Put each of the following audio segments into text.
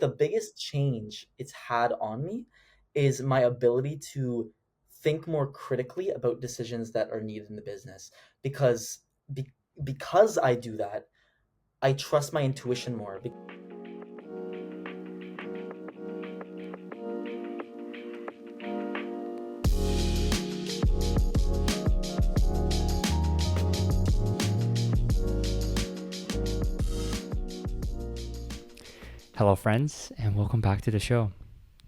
The biggest change it's had on me is my ability to think more critically about decisions that are needed in the business because be, because I do that, I trust my intuition more. Hello, friends, and welcome back to the show.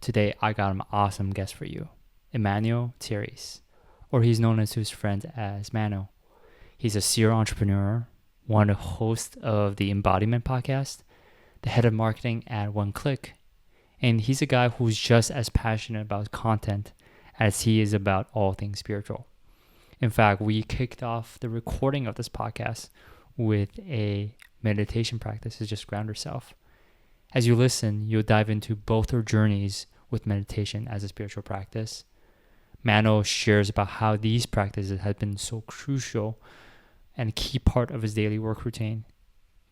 Today, I got an awesome guest for you, Emanuel Tsiris, or he's known to his friends as Mano. He's a serial entrepreneur, one of the hosts of the Embodiment podcast, the head of marketing at Onecliq, and he's a guy who's just as passionate about content as he is about all things spiritual. In fact, we kicked off the recording of this podcast with a meditation practice to just ground yourself. As you listen, you'll dive into both our journeys with meditation as a spiritual practice. Mano shares about how these practices have been so crucial and a key part of his daily work routine.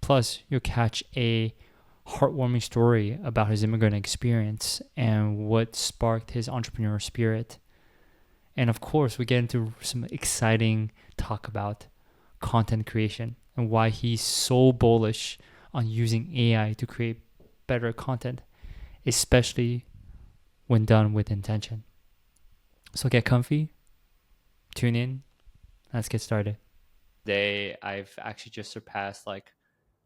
Plus, you'll catch a heartwarming story about his immigrant experience and what sparked his entrepreneurial spirit. And of course, we get into some exciting talk about content creation and why he's so bullish on using AI to create better content, especially when done with intention. So get comfy, tune in, let's get started. Today, I've actually just surpassed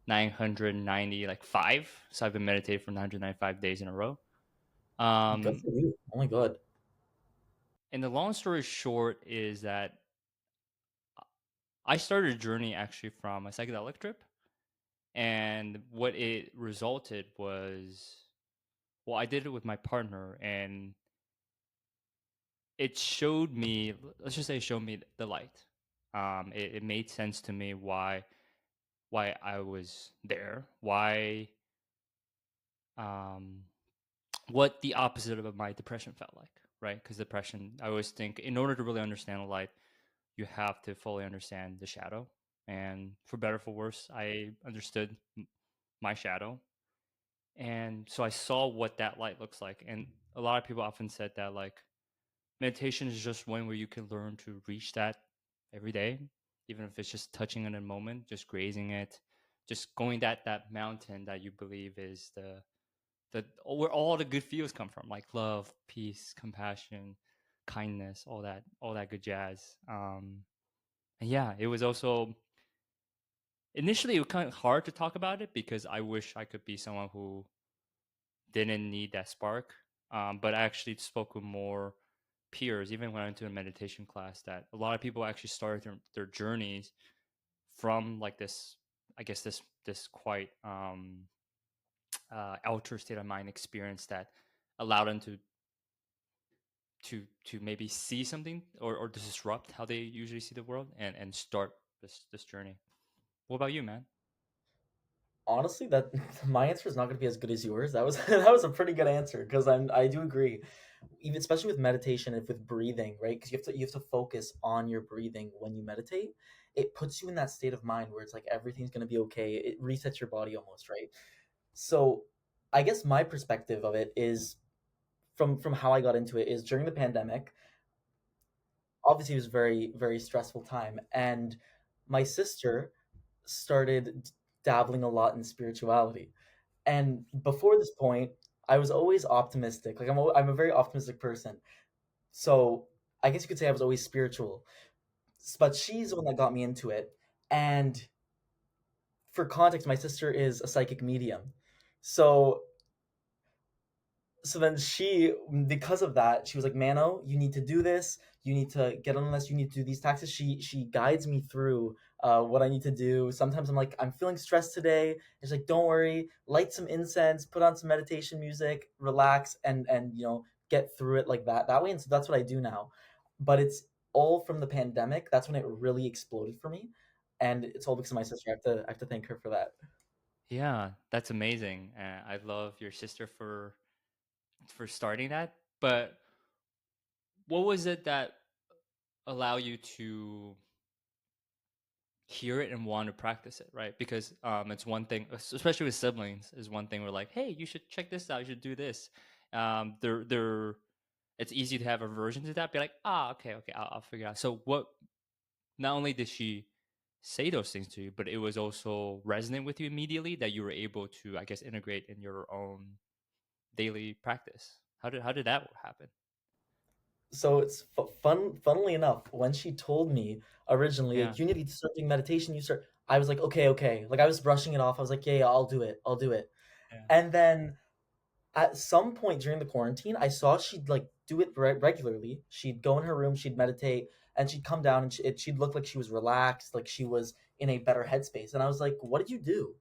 995. So I've been meditating for 995 days in a row. Good for you. Oh my god. And the long story short is that I started a journey actually from a psychedelic trip. And what it resulted was, well, I did it with my partner, and it showed me, let's just say, it showed me the light. It made sense to me why I was there, why um, what the opposite of my depression felt like, right? Because depression, I always think, in order to really understand the light, you have to fully understand the shadow. And for better or for worse, I understood my shadow, and so I saw what that light looks like. And a lot of people often said that meditation is just one where you can learn to reach that every day, even if it's just touching in a moment, just grazing it, just going that mountain that you believe is the where all the good feels come from, like love, peace, compassion, kindness, all that good jazz. And yeah, it was also initially it was kind of hard to talk about it because I wish I could be someone who didn't need that spark. But I actually spoke with more peers, even when I went to a meditation class, that a lot of people actually started their journeys from this, I guess this quite altered state of mind experience that allowed them to maybe see something or disrupt how they usually see the world and start this journey. What about you, man? Honestly, that my answer is not going to be as good as yours. That was that was a pretty good answer because I do agree, even especially with meditation and with breathing, right? Because you have to focus on your breathing when you meditate. It puts you in that state of mind where it's like everything's going to be okay. It resets your body almost, right? So, I guess my perspective of it is from how I got into it is during the pandemic. Obviously, it was a very stressful time, and my sister started dabbling a lot in spirituality. And before this point, I was always optimistic. Like I'm a very optimistic person. So I guess you could say I was always spiritual. But she's the one that got me into it. And for context, my sister is a psychic medium. So so then because of that, she was like, Mano, you need to do this, you need to get on this, you need to do these taxes. She guides me through what I need to do. Sometimes I'm like, I'm feeling stressed today. It's like, don't worry, light some incense, put on some meditation music, relax, and get through it like that way. And so that's what I do now. But it's all from the pandemic. That's when it really exploded for me. And it's all because of my sister. I have to thank her for that. Yeah, that's amazing. I love your sister for starting that. But what was it that allow you to hear it and want to practice it, right? Because it's one thing, especially with siblings, is one thing we're like, hey, you should check this out, you should do this. They're it's easy to have aversion to that, be like, okay, okay, I'll figure it out. So what, not only did she say those things to you, but it was also resonant with you immediately that you were able to, I guess, integrate in your own daily practice. How did that happen? So it's funnily enough, when she told me originally, Yeah. like, you need to start doing meditation, you start, I was like, okay, okay. Like, I was brushing it off. I was like, yeah, yeah, I'll do it. I'll do it. Yeah. And then at some point during the quarantine, I saw she'd like do it regularly. She'd go in her room, she'd meditate, and she'd come down and she'd look like she was relaxed, like she was in a better headspace. And I was like, what did you do?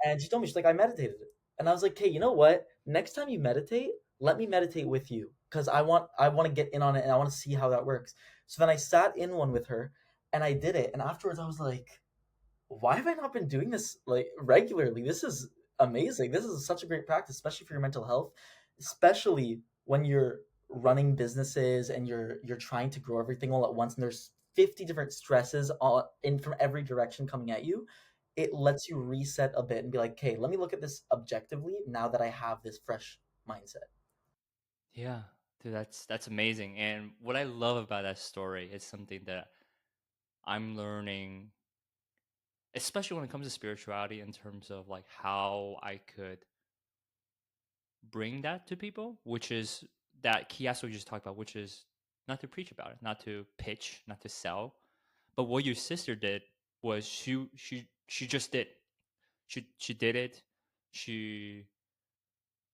And she told me, she's like, I meditated. And I was like, hey, you know what? Next time you meditate, let me meditate with you because I want to get in on it and I want to see how that works. So then I sat in one with her and I did it. And afterwards I was like, why have I not been doing this like regularly? This is amazing. This is such a great practice, especially for your mental health, especially when you're running businesses and you're trying to grow everything all at once and there's 50 different stresses all in from every direction coming at you. It lets you reset a bit and be like, "Okay, let me look at this objectively now that I have this fresh mindset." Yeah. Dude, that's amazing. And what I love about that story is something that I'm learning, especially when it comes to spirituality, in terms of like how I could bring that to people, which is that key aspect we just talked about, which is not to preach about it, not to pitch, not to sell. But what your sister did was she just did. She did it. She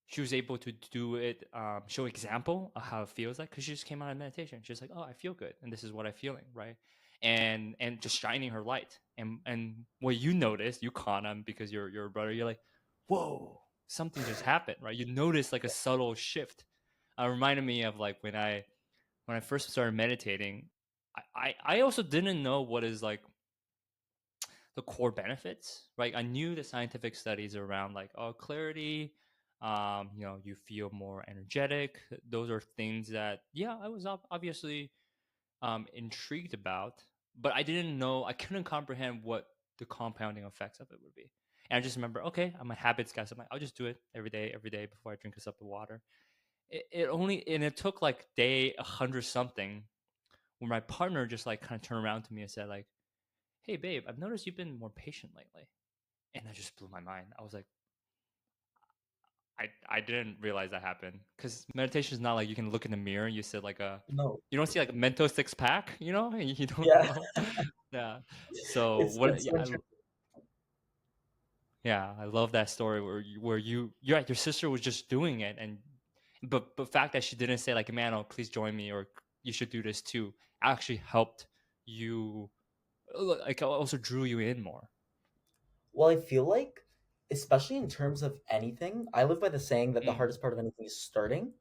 she was able to do it, show example of how it feels like, because she just came out of meditation. She's like, oh, I feel good, and this is what I'm feeling, right? And just shining her light. And what you notice, you caught him because you're a brother. You're like, whoa, something just happened, right? You notice like a subtle shift. Reminded me of like when I first started meditating. I also didn't know what is like the core benefits, right? I knew the scientific studies around like, oh, clarity, you feel more energetic. Those are things that, yeah, I was obviously intrigued about, but I didn't know, I couldn't comprehend what the compounding effects of it would be. And I just remember, okay, I'm a habits guy. So I'm like, I'll just do it every day before I drink a cup of water. It took like day 100 something when my partner just like kind of turned around to me and said like, hey babe, I've noticed you've been more patient lately. And that just blew my mind. I was like, I didn't realize that happened, because meditation is not like you can look in the mirror and you said like a, No. you don't see like a mental six pack, you don't Yeah. know. Yeah. So what? It's Yeah, so interesting. yeah, I love that story where you're right, your sister was just doing it, and but fact that she didn't say like, man, oh, please join me, or you should do this too, actually helped you, like also drew you in more. Well, I feel like, especially in terms of anything, I live by the saying that the Mm, hardest part of anything is starting.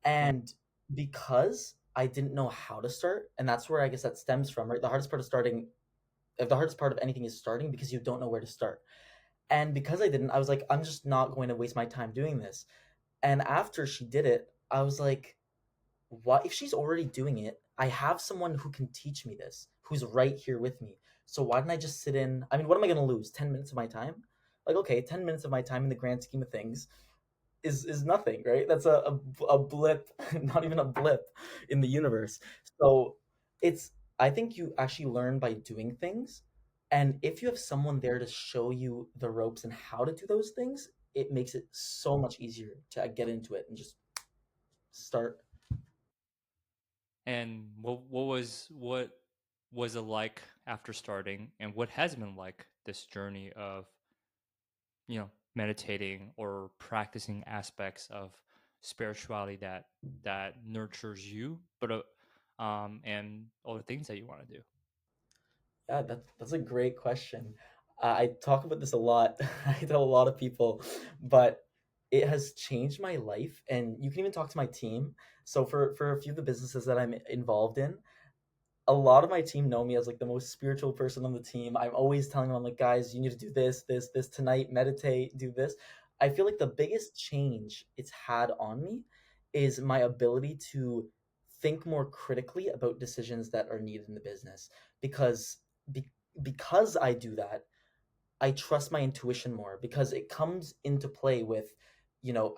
yeah. And because I didn't know how to start, and that's where I guess that stems from, right? The hardest part of anything is starting because you don't know where to start. And because I didn't, I was like, I'm just not going to waste my time doing this. And after she did it, I was like, what if she's already doing it? I have someone who can teach me this, who's right here with me. So why didn't I just sit in? I mean, what am I going to lose? 10 minutes of my time? Like, okay, 10 minutes of my time in the grand scheme of things is nothing, right? That's a blip, not even a blip in the universe. So it's, I think you actually learn by doing things. And if you have someone there to show you the ropes and how to do those things, it makes it so much easier to get into it and just start. And what was it like after starting, and what has been like this journey of, meditating or practicing aspects of spirituality that nurtures you, but and all the things that you want to do. Yeah, that's a great question. I talk about this a lot. I tell a lot of people, but it has changed my life. And you can even talk to my team. So for a few of the businesses that I'm involved in, a lot of my team know me as like the most spiritual person on the team. I'm always telling them, I'm like, guys, you need to do this tonight, meditate, do this. I feel like the biggest change it's had on me is my ability to think more critically about decisions that are needed in the business because because I do that, I trust my intuition more because it comes into play with,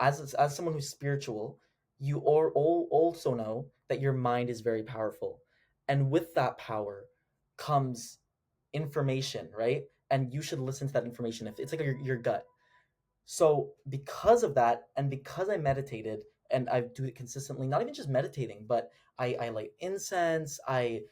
as someone who's spiritual, you also know that your mind is very powerful, and with that power comes information, right? And you should listen to that information. If it's like your gut. So because of that, and because I meditated and I do it consistently, not even just meditating, but I light incense. I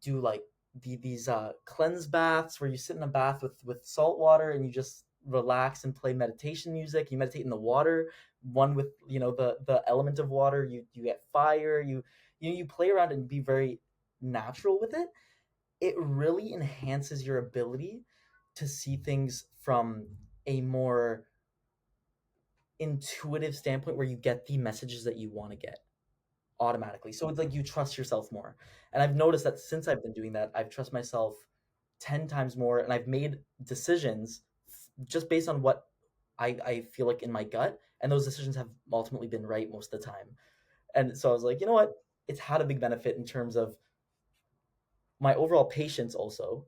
do like these cleanse baths where you sit in a bath with salt water and you just relax and play meditation music. You meditate in the water, one with the element of water. You get fire. You play around and be very natural with it. It really enhances your ability to see things from a more intuitive standpoint where you get the messages that you want to get automatically. So it's like you trust yourself more. And I've noticed that since I've been doing that, I've trust myself 10 times more and I've made decisions just based on what I feel like in my gut. And those decisions have ultimately been right most of the time. And so I was like, you know what? It's had a big benefit in terms of my overall patience, also,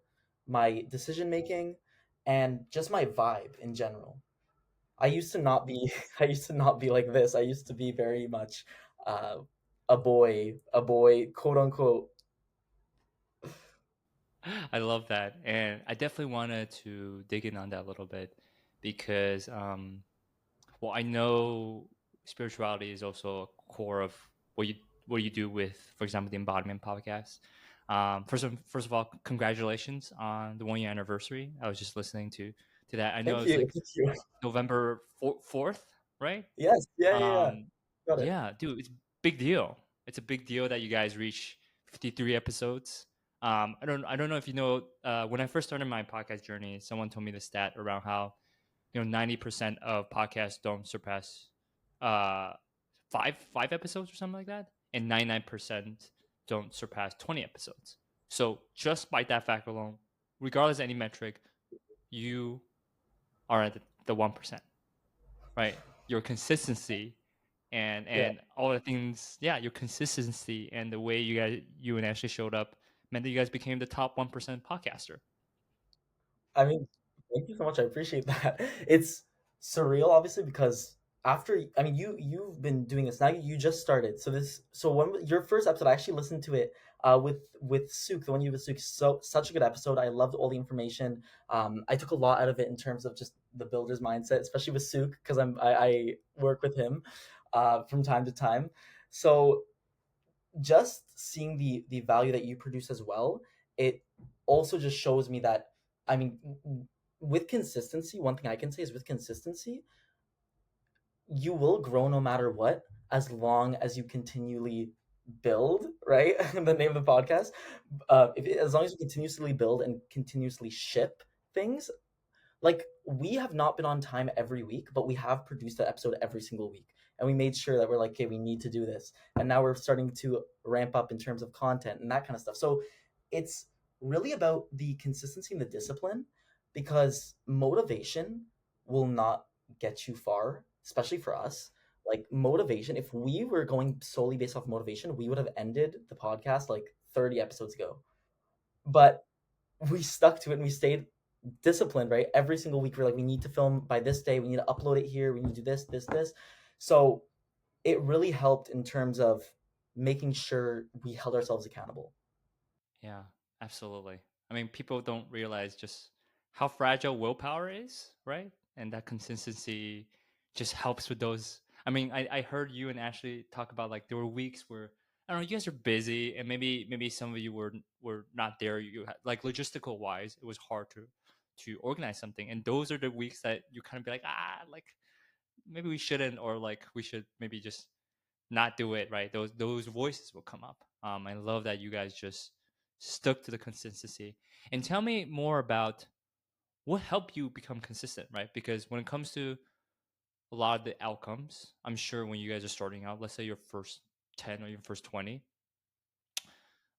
my decision making, and just my vibe in general. I used to not be I used to not be like this. I used to be very much uh, a boy, quote unquote. I love that, and I definitely wanted to dig in on that a little bit because, well, I know spirituality is also a core of what you do with, for example, the Embodiment podcast. First of all, congratulations on the 1 year anniversary. I was just listening to that. I know Thank it's you, like thank you. November 4th, right? Yes, yeah, yeah, yeah. Um, Got it. yeah, dude, it's a big deal. It's a big deal that you guys reach 53 episodes. I don't know if you know. When I first started my podcast journey, someone told me the stat around how 90% of podcasts don't surpass uh five episodes or something like that, and 99% don't surpass 20 episodes. So just by that fact alone, regardless of any metric, you are at the 1%, right? Your consistency Yeah. and all the things, yeah, your consistency and the way you and Ashley showed up meant that you guys became the top 1% podcaster. I mean, thank you so much. I appreciate that. It's surreal, obviously, because I mean, you've been doing this now. You just started. So when your first episode, I actually listened to it with Suk, the one you with Suk. So such a good episode. I loved all the information. I took a lot out of it in terms of just the builder's mindset, especially with Suk, because I work with him from time to time. So just seeing the value that you produce as well, it also just shows me that, I mean, with consistency, one thing I can say is with consistency, you will grow no matter what, as long as you continually build, right? The name of the podcast. As long as you continuously build and continuously ship things, like, we have not been on time every week, but we have produced an episode every single week. And we made sure that we're like, okay, we need to do this. And now we're starting to ramp up in terms of content and that kind of stuff. So it's really about the consistency and the discipline, because motivation will not get you far, especially for us. Like, motivation, if we were going solely based off motivation, we would have ended the podcast like 30 episodes ago. But we stuck to it and we stayed disciplined, right? Every single week we're like, we need to film by this day, we need to upload it here, we need to do this. So it really helped in terms of making sure we held ourselves accountable. Yeah, absolutely. I mean, people don't realize just how fragile willpower is, right? And that consistency just helps with those. I mean, I heard you and Ashley talk about like there were weeks where I don't know, you guys are busy, and maybe some of you were not there. You had, like logistical wise, it was hard to organize something, and those are the weeks that you kind of be like, like maybe we shouldn't, or like we should maybe just not do it, right? Those voices will come up. I love that you guys just stuck to the consistency. And tell me more about what helped you become consistent, right? Because when it comes to a lot of the outcomes, I'm sure when you guys are starting out, let's say your first 10 or your first 20,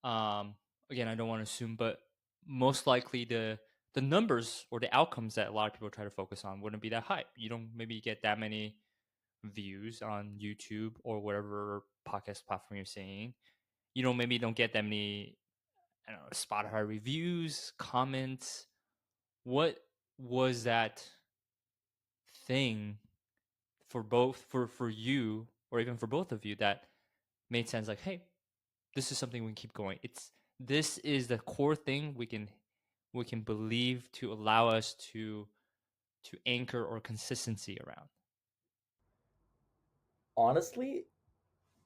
um, again, I don't want to assume, but most likely the numbers or the outcomes that a lot of people try to focus on wouldn't be that high. You don't maybe get that many views on YouTube or whatever podcast platform you're seeing. You know, maybe don't get that many I don't know, Spotify reviews, comments. What was that thing for both for you or even for both of you that made sense? Like, hey, this is something we can keep going. It's this is the core thing we can believe to allow us to anchor or consistency around. Honestly,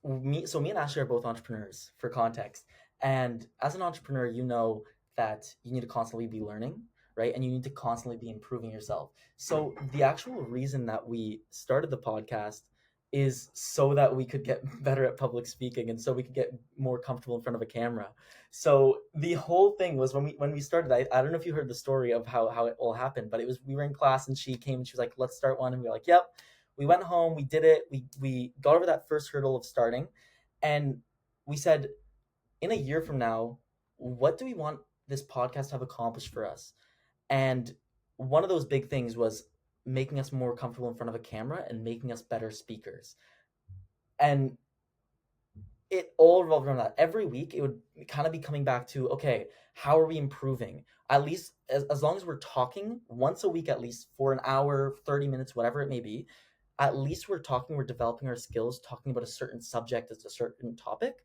me and Ashley are both entrepreneurs for context. And as an entrepreneur, you know that you need to constantly be learning, right? And you need to constantly be improving yourself. So the actual reason that we started the podcast is so that we could get better at public speaking and so we could get more comfortable in front of a camera. So the whole thing was when we started, I don't know if you heard the story of how it all happened, but it was we were in class and she came and she was like, let's start one. And we were like, yep. We went home, we did it, we got over that first hurdle of starting, and we said, in a year from now, what do we want this podcast to have accomplished for us? And one of those big things was making us more comfortable in front of a camera and making us better speakers. And it all revolved around that. Every week, it would kind of be coming back to, okay, how are we improving? At least as long as we're talking once a week, at least for an hour, 30 minutes, whatever it may be, at least we're talking, we're developing our skills, talking about a certain subject, as a certain topic,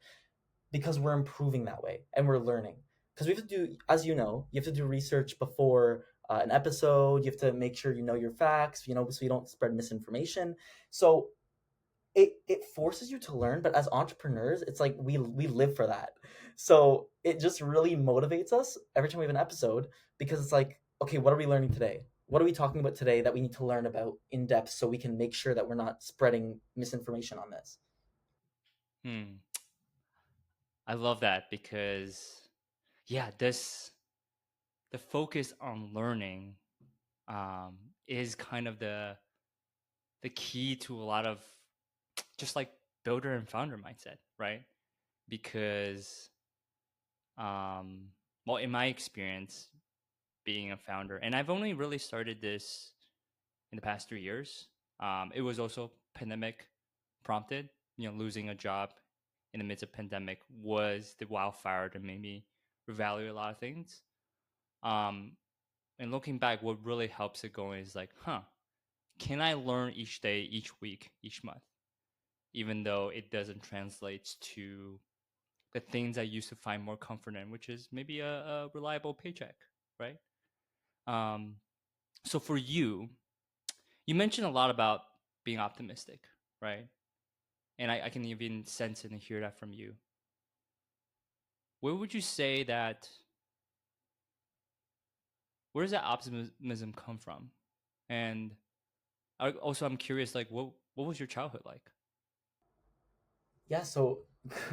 because we're improving that way and we're learning. Because we have to do, as you know, you have to do research before an episode. You have to make sure you know your facts, so you don't spread misinformation. So it forces you to learn, but as entrepreneurs, it's like we live for that. So it just really motivates us every time we have an episode, because it's like, okay, what are we learning today? What are we talking about today that we need to learn about in depth so we can make sure that we're not spreading misinformation on this? Hmm. I love that because yeah, this the focus on learning is kind of the key to a lot of just like builder and founder mindset, right? Because um well, in my experience being a founder, and I've only really started this in the past 3 years. It was also pandemic prompted. Losing a job in the midst of pandemic was the wildfire that made me reevaluate a lot of things. Um, and looking back, what really helps it going is like, can I learn each day, each week, each month, even though it doesn't translate to the things I used to find more comfort in, which is maybe a reliable paycheck, right? Um, so for you, you mentioned a lot about being optimistic, right? And I can even sense and hear that from you. Where would you say that? Where does that optimism come from? And also, I'm curious, like, what was your childhood like? Yeah, so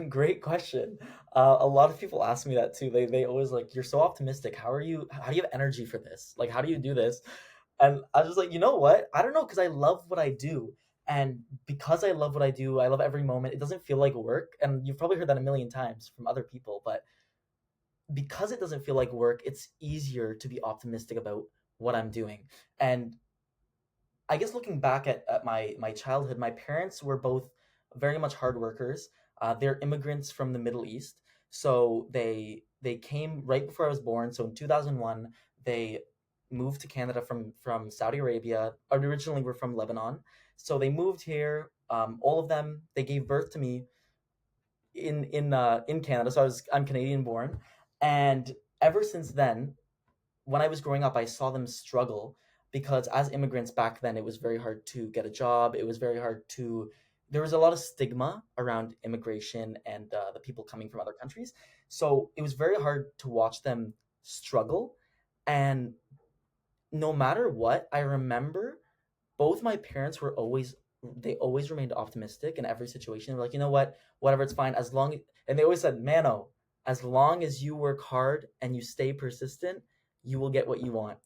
great question. A lot of people ask me that too. They always like, you're so optimistic. How do you have energy for this? Like, how do you do this? And I was just like, you know what? I don't know, because I love what I do. And because I love what I do, I love every moment. It doesn't feel like work. And you've probably heard that a million times from other people, but because it doesn't feel like work, it's easier to be optimistic about what I'm doing. And I guess looking back at my childhood, my parents were both very much hard workers. They're immigrants from the Middle East, so they came right before I was born. So in 2001, they moved to Canada from Saudi Arabia. Originally, we're from Lebanon, so they moved here. All of them, they gave birth to me in Canada. So I'm Canadian born, and ever since then, when I was growing up, I saw them struggle, because as immigrants back then, it was very hard to get a job. It was very hard to, there was a lot of stigma around immigration and the people coming from other countries. So it was very hard to watch them struggle. And no matter what, I remember both my parents were always, they always remained optimistic in every situation. They're like, you know what, whatever, it's fine, as long, and they always said, Mano, as long as you work hard and you stay persistent, you will get what you want.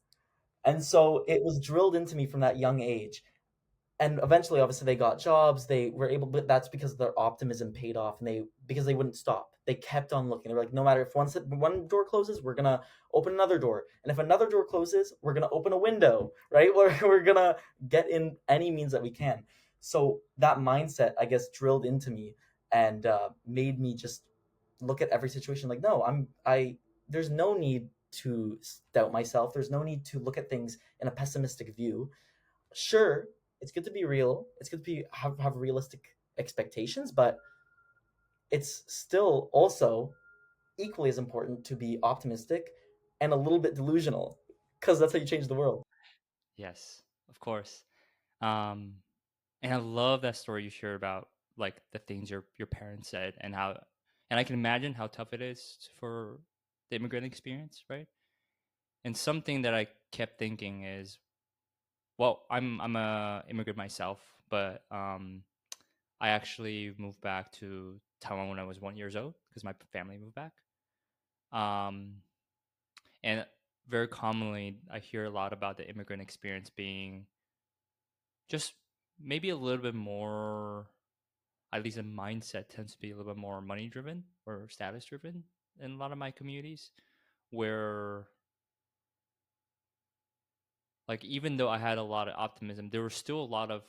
And so it was drilled into me from that young age. And eventually, obviously, they got jobs. They were able, but that's because their optimism paid off, and because they wouldn't stop. They kept on looking. They were like, no matter if one door closes, we're gonna open another door, and if another door closes, we're gonna open a window, right? We're gonna get in any means that we can. So that mindset, I guess, drilled into me and made me just look at every situation like, no, there's no need to doubt myself. There's no need to look at things in a pessimistic view. Sure, it's good to be real. It's good to have realistic expectations, but it's still also equally as important to be optimistic and a little bit delusional, because that's how you change the world. Yes, of course. Um, and I love that story you shared about like the things your parents said and how, and I can imagine how tough it is for the immigrant experience, right? And something that I kept thinking is, well, I'm a immigrant myself, but I actually moved back to Taiwan when I was 1 years old because my family moved back. Um, and very commonly, I hear a lot about the immigrant experience being just maybe a little bit more, at least a mindset tends to be a little bit more money driven or status driven in a lot of my communities, where like even though I had a lot of optimism, there were still a lot of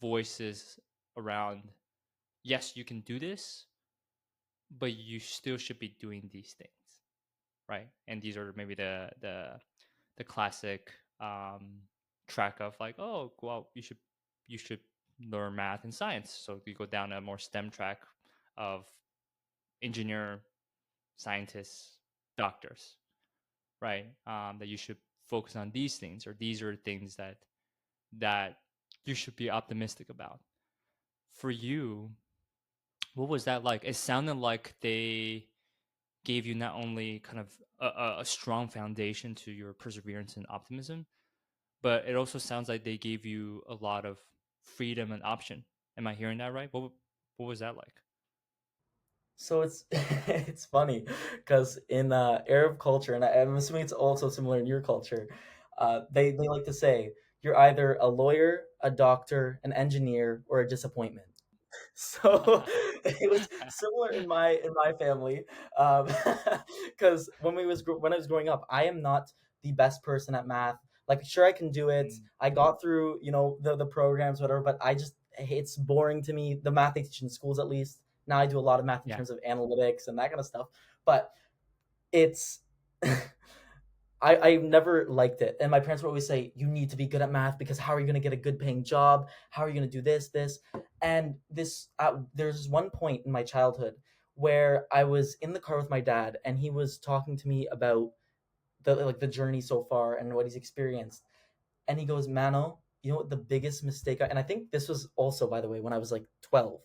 voices around, yes, you can do this, but you still should be doing these things, right? And these are maybe the classic track of like, oh, well, you should learn math and science, so you go down a more STEM track of engineer, scientists, doctors, right? That you should focus on these things, or these are things that you should be optimistic about. For you, what was that like? It sounded like they gave you not only kind of a strong foundation to your perseverance and optimism, but it also sounds like they gave you a lot of freedom and option. Am I hearing that right? What was that like? So it's it's funny because in Arab culture, and I'm assuming it's also similar in your culture, they like to say you're either a lawyer, a doctor, an engineer, or a disappointment. So it was similar in my family, because when I was growing up, I am not the best person at math. Like, sure, I can do it. Mm, I got through, the programs, whatever. But it's boring to me. The math they teach in schools, at least. Now I do a lot of math in yeah. terms of analytics and that kind of stuff. But it's I never liked it. And my parents would always say, you need to be good at math because how are you going to get a good paying job? How are you going to do this? And there's one point in my childhood where I was in the car with my dad and he was talking to me about the journey so far and what he's experienced. And he goes, Mano, you know what the biggest mistake and I think this was also, by the way, when I was like 12.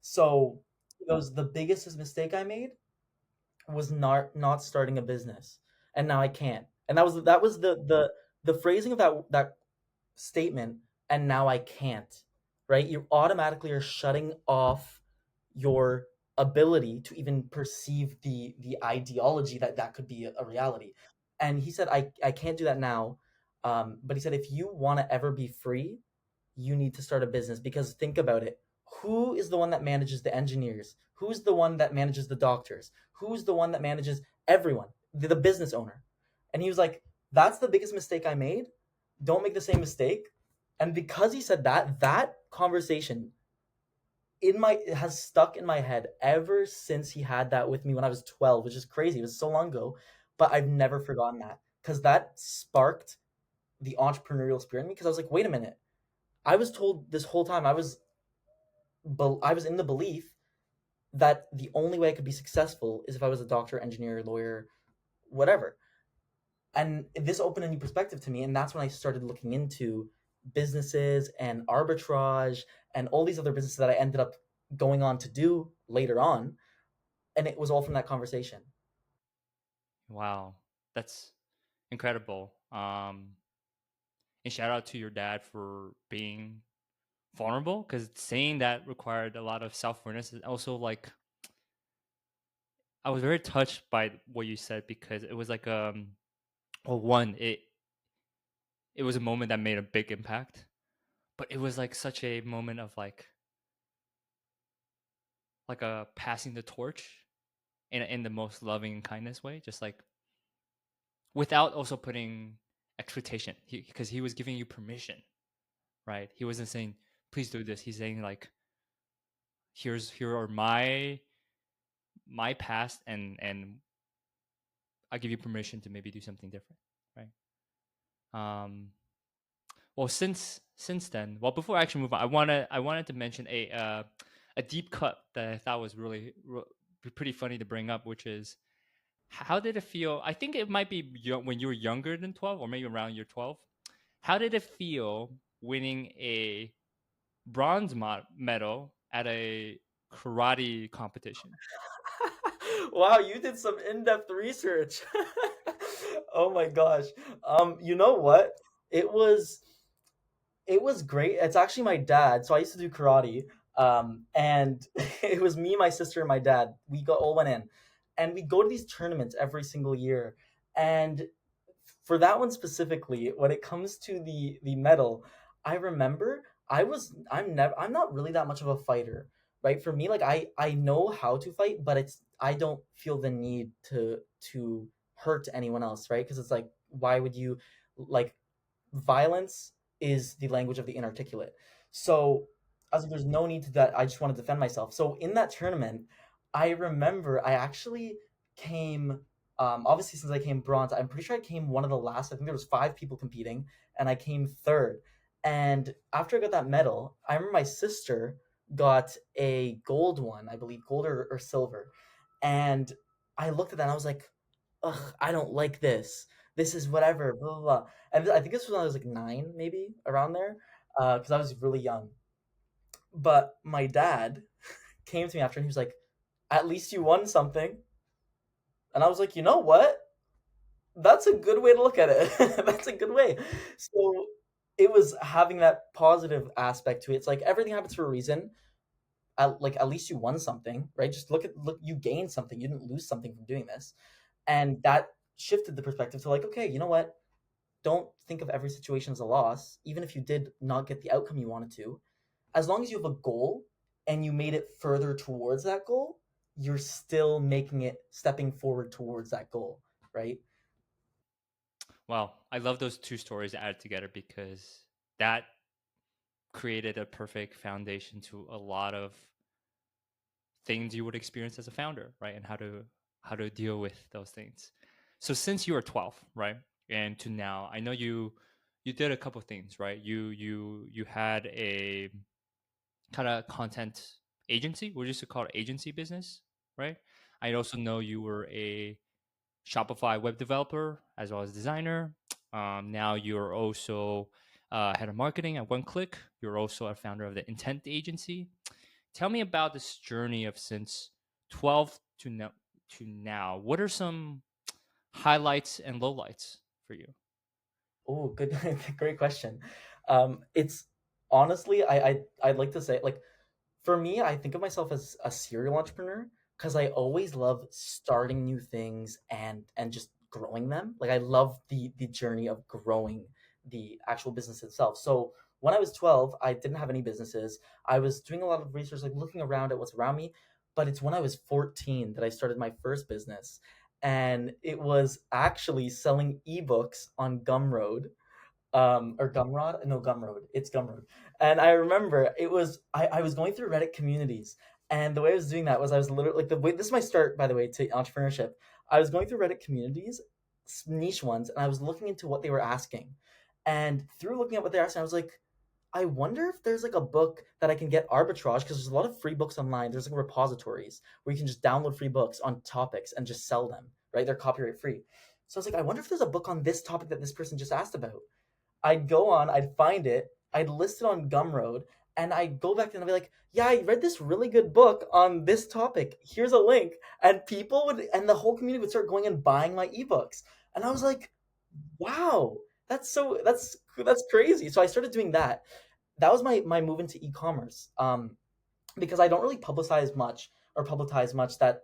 So he goes, the biggest mistake I made was not starting a business, and now I can't. And that was the phrasing of that statement. And now I can't. Right? You automatically are shutting off your ability to even perceive the ideology that could be a reality. And he said, I can't do that now. But he said, if you want to ever be free, you need to start a business, because think about it. Who is the one that manages the engineers? Who's the one that manages the doctors? Who's the one that manages everyone? The business owner. And he was like, that's the biggest mistake I made. Don't make the same mistake. And because he said that conversation has stuck in my head ever since he had that with me when I was 12, which is crazy. It was so long ago, but I've never forgotten that, because that sparked the entrepreneurial spirit in me, because I was like, wait a minute. I was told this whole time I was in the belief that the only way I could be successful is if I was a doctor, engineer, lawyer, whatever. And this opened a new perspective to me, and that's when I started looking into businesses and arbitrage and all these other businesses that I ended up going on to do later on, and it was all from that conversation. Wow, that's incredible. And shout out to your dad for being vulnerable, because saying that required a lot of self awareness. And also, like, I was very touched by what you said because it was like, well, one, it was a moment that made a big impact, but it was like such a moment of like a passing the torch in the most loving and kindness way, just like without also putting expectation, because he was giving you permission, right? He wasn't saying please do this. He's saying like, here are my past and I give you permission to maybe do something different, right? Um, well, since then, well, before I actually move on, I wanted to mention a deep cut that I thought was pretty funny to bring up, which is how did it feel? I think it might be when you were younger than 12, or maybe around year 12. How did it feel winning a bronze medal at a karate competition? Wow, you did some in-depth research. Oh my gosh. You know what? It was it was great. It's actually my dad. So I used to do karate. And it was me, my sister, and my dad. We all went in, and we go to these tournaments every single year. And for that one specifically, when it comes to the medal, I remember I'm not really that much of a fighter, right? For me, like I know how to fight, but I don't feel the need to hurt anyone else, right? Because it's like, why would you like violence is the language of the inarticulate. So I was like, there's no need to that. I just want to defend myself. So in that tournament, I remember I actually came. Obviously, since I came bronze, I'm pretty sure I came one of the last. I think there was 5 people competing, and I came third. And after I got that medal, I remember my sister got a gold one, I believe, gold or silver. And I looked at that and I was like, ugh, I don't like this. This is whatever, blah, blah, blah. And I think this was when I was like 9, maybe around there, because I was really young. But my dad came to me after and he was like, at least you won something. And I was like, you know what? That's a good way to look at it. That's a good way. So it was having that positive aspect to it. It's like everything happens for a reason. At least you won something, right? Just look, you gained something. You didn't lose something from doing this. And that shifted the perspective to like, okay, you know what? Don't think of every situation as a loss, even if you did not get the outcome you wanted to. As long as you have a goal and you made it further towards that goal, you're still making it stepping forward towards that goal, right? Well, I love those two stories added together because that created a perfect foundation to a lot of things you would experience as a founder, right? And how to deal with those things. So since you were 12, right, and to now, I know you did a couple of things, right? You had a kind of content agency, we used to call it agency business, right? I also know you were a Shopify web developer as well as designer. Now you're also head of marketing at Onecliq. You're also a founder of the Intent Agency. Tell me about this journey of since 12 to now. What are some highlights and lowlights for you? Oh, good, great question. It's honestly, I'd like to say like for me, I think of myself as a serial entrepreneur because I always love starting new things and just growing them. Like I love the journey of growing the actual business itself. So when I was 12, I didn't have any businesses. I was doing a lot of research, like looking around at what's around me. But it's when I was 14 that I started my first business. And it was actually selling ebooks on Gumroad, or Gumroad, no, Gumroad, it's Gumroad. And I remember I was going through Reddit communities, and the way I was doing that was I was literally like the way this is my start, by the way, to entrepreneurship. I was going through Reddit communities, niche ones, and I was looking into what they were asking, and through looking at what they're asking, I was like, I wonder if there's like a book that I can get arbitrage, because there's a lot of free books online. There's like repositories where you can just download free books on topics and just sell them, right? They're copyright free. So I was like, I wonder if there's a book on this topic that this person just asked about. I'd go on, I'd find it, I'd list it on Gumroad, and I'd go back and I'd be like, yeah, I read this really good book on this topic. Here's a link. And and the whole community would start going and buying my ebooks. And I was like, wow, that's crazy. So I started doing that. That was my move into e-commerce. Because I don't really publicize much that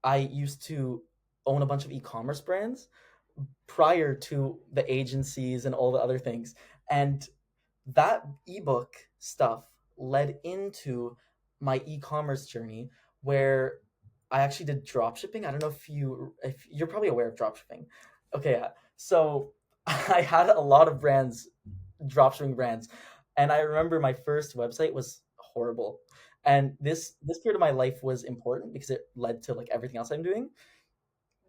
I used to own a bunch of e-commerce brands prior to the agencies and all the other things. And that ebook stuff led into my e-commerce journey where I actually did drop shipping. I don't know if you're probably aware of drop shipping. Okay, yeah. So I had a lot of brands, drop shipping brands, and I remember my first website was horrible. And this period of my life was important because it led to like everything else I'm doing.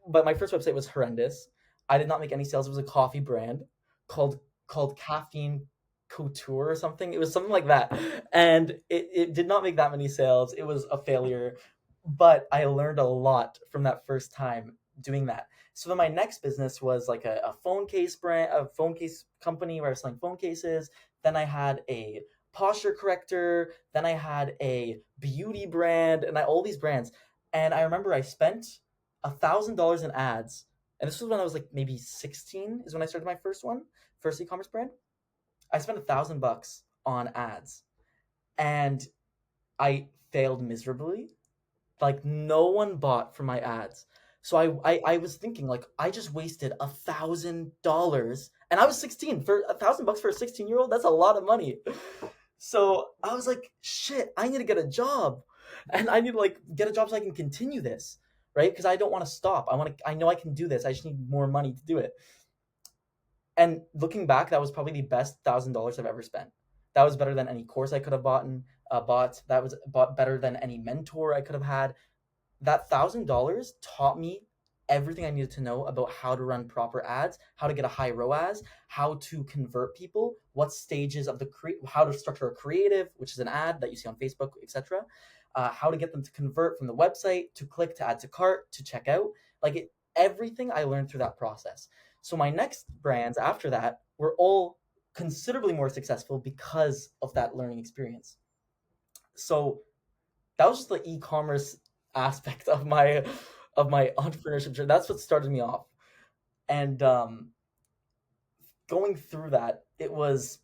but my first website was horrendous. I did not make any sales. It was a coffee brand called Caffeine Couture or something. It was something like that, and it did not make that many sales. It was a failure, but I learned a lot from that first time doing that. So then my next business was like a phone case brand, a phone case company where I was selling phone cases. Then I had a posture corrector. Then I had a beauty brand, and all these brands. And I remember I spent $1,000 in ads, and this was when I was like maybe 16. Is when I started my first e-commerce brand. I spent $1,000 on ads, and I failed miserably. Like no one bought from my ads. So I was thinking like I just wasted $1,000, and I was 16. For $1,000 for a 16-year-old, that's a lot of money. So I was like, shit, I need to get a job, and I need to like get a job so I can continue this, right? Because I don't want to stop. I know I can do this. I just need more money to do it. And looking back, that was probably the best $1,000 I've ever spent. That was better than any course I could have bought. That was better than any mentor I could have had. That $1,000 taught me everything I needed to know about how to run proper ads, how to get a high ROAS, how to convert people, what stages of how to structure a creative, which is an ad that you see on Facebook, etc. How to get them to convert from the website to click to add to cart to checkout. Everything I learned through that process. So my next brands after that were all considerably more successful because of that learning experience. So that was just the e-commerce aspect of my entrepreneurship journey. That's what started me off. And going through that, it was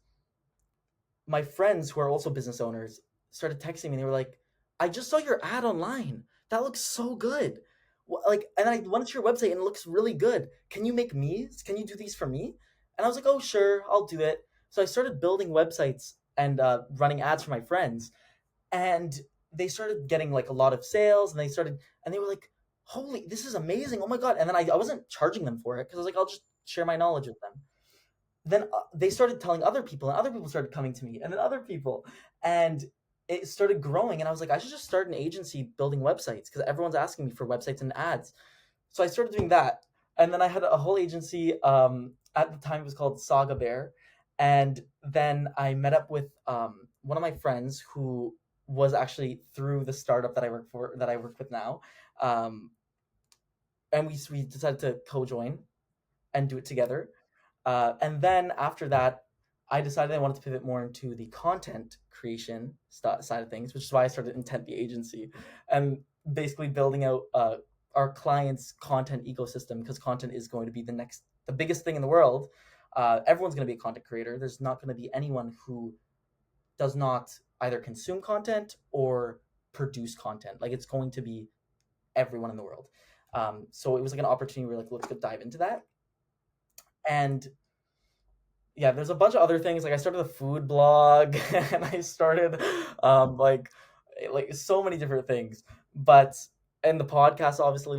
my friends who are also business owners started texting me. And they were like, "I just saw your ad online. That looks so good. And I went to your website and it looks really good. Can you make me? Can you do these for me?" And I was like, "Oh, sure, I'll do it." So I started building websites and running ads for my friends, and they started getting like a lot of sales, and they were like, "Holy, this is amazing. Oh my God." And then I wasn't charging them for it because I was like, I'll just share my knowledge with them. Then they started telling other people, and other people started coming to me, and then other people, and it started growing. And I was like, I should just start an agency building websites because everyone's asking me for websites and ads. So I started doing that, and then I had a whole agency. At the time, it was called Saga Bear, and then I met up with one of my friends who was actually through the startup that I work with now, um, and we decided to co-join and do it together. And then after that, I decided I wanted to pivot more into the content creation side of things, which is why I started Intent the agency, and basically building out our clients' content ecosystem, because content is going to be the biggest thing in the world. Everyone's going to be a content creator. There's not going to be anyone who does not either consume content or produce content. Like it's going to be everyone in the world. So it was like an opportunity where like let's go dive into that. And yeah, there's a bunch of other things. Like I started a food blog and I started like so many different things. But and the podcast obviously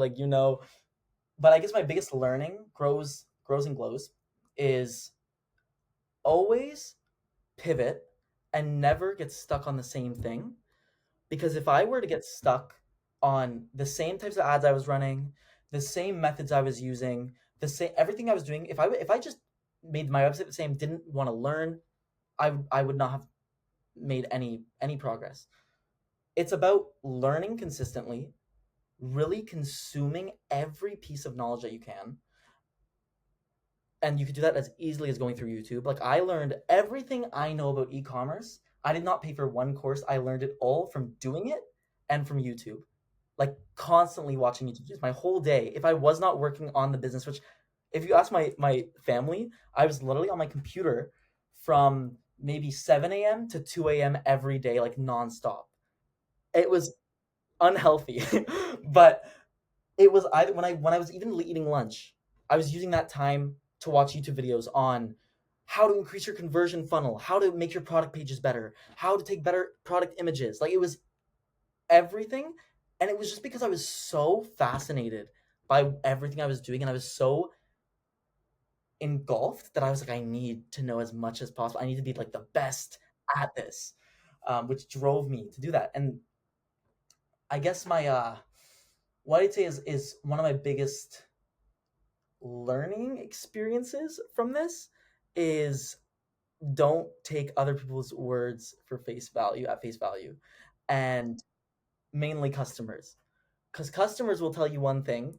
but I guess my biggest learning grows and glows is always pivot and never get stuck on the same thing. Because if I were to get stuck on the same types of ads I was running, the same methods I was using, the same everything I was doing, if I just made my website the same, didn't want to learn, I would not have made any progress. It's about learning consistently, really consuming every piece of knowledge that you can, and you could do that as easily as going through YouTube. Like I learned everything I know about e-commerce. I did not pay for one course. I learned it all from doing it and from YouTube. Like constantly watching YouTube videos my whole day. If I was not working on the business, which if you ask my family, I was literally on my computer from maybe 7 a.m. to 2 a.m. every day, like nonstop. It was unhealthy, but it was either when I was even eating lunch, I was using that time to watch YouTube videos on how to increase your conversion funnel, how to make your product pages better, how to take better product images. Like it was everything, and it was just because I was so fascinated by everything I was doing, and I was so engulfed that I was like, I need to know as much as possible. I need to be like the best at this, which drove me to do that. And I guess my what I'd say is one of my biggest. learning experiences from this is don't take other people's words for face value at face value, and mainly customers, because customers will tell you one thing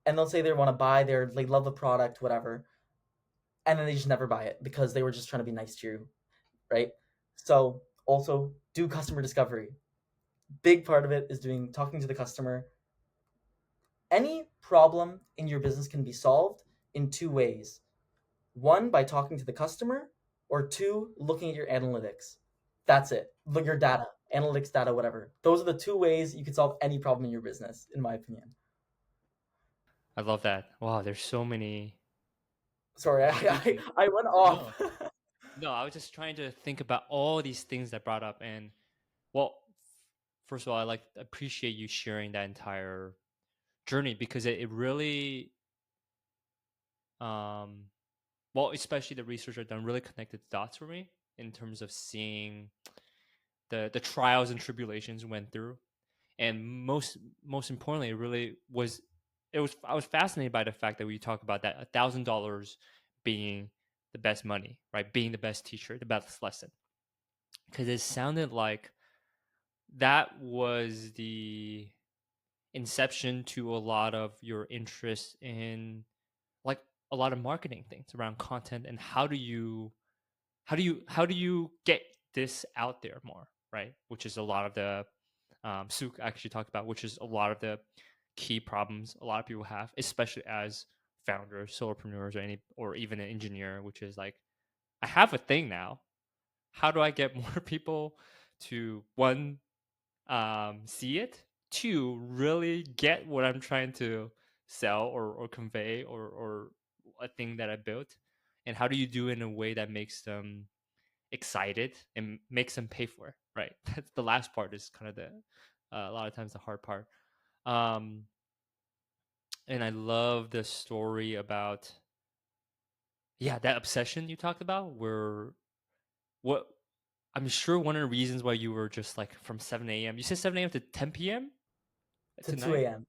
and they'll say they want to buy they love the product, whatever, and then they just never buy it because they were just trying to be nice to you, right? So also do customer discovery. Big part of it is doing talking to the customer. Any problem in your business can be solved in two ways. One, by talking to the customer, or two, looking at your analytics. That's it. Look your data, analytics data, whatever. Those are the two ways you can solve any problem in your business, in my opinion. I love that. Wow, there's so many. Sorry, Wow, dude. I went off. No, no, I was just trying to think about all these things that brought up, and well, first of all, I like appreciate you sharing that entire journey because it really, um, well, especially the research I've done really connected the dots for me in terms of seeing the trials and tribulations we went through, and most importantly, it was I was fascinated by the fact that we talk about that $1,000 being the best money, right? Being the best teacher, the best lesson, because it sounded like that was the inception to a lot of your interest in like a lot of marketing things around content and how do you get this out there more, right? Which is a lot of the Suk actually talked about, which is a lot of the key problems a lot of people have, especially as founders, solopreneurs, or even an engineer, which is like, I have a thing now. How do I get more people to one, see it, two, really get what I'm trying to sell or convey or a thing that I built, and how do you do it in a way that makes them excited and makes them pay for it, right? That's the last part is kind of the a lot of times the hard part. um and I love the story about, yeah, that obsession you talked about, where what I'm sure one of the reasons why you were just like from 7 a.m., you said 7 a.m. to 10 p.m. To 2 tonight. a.m.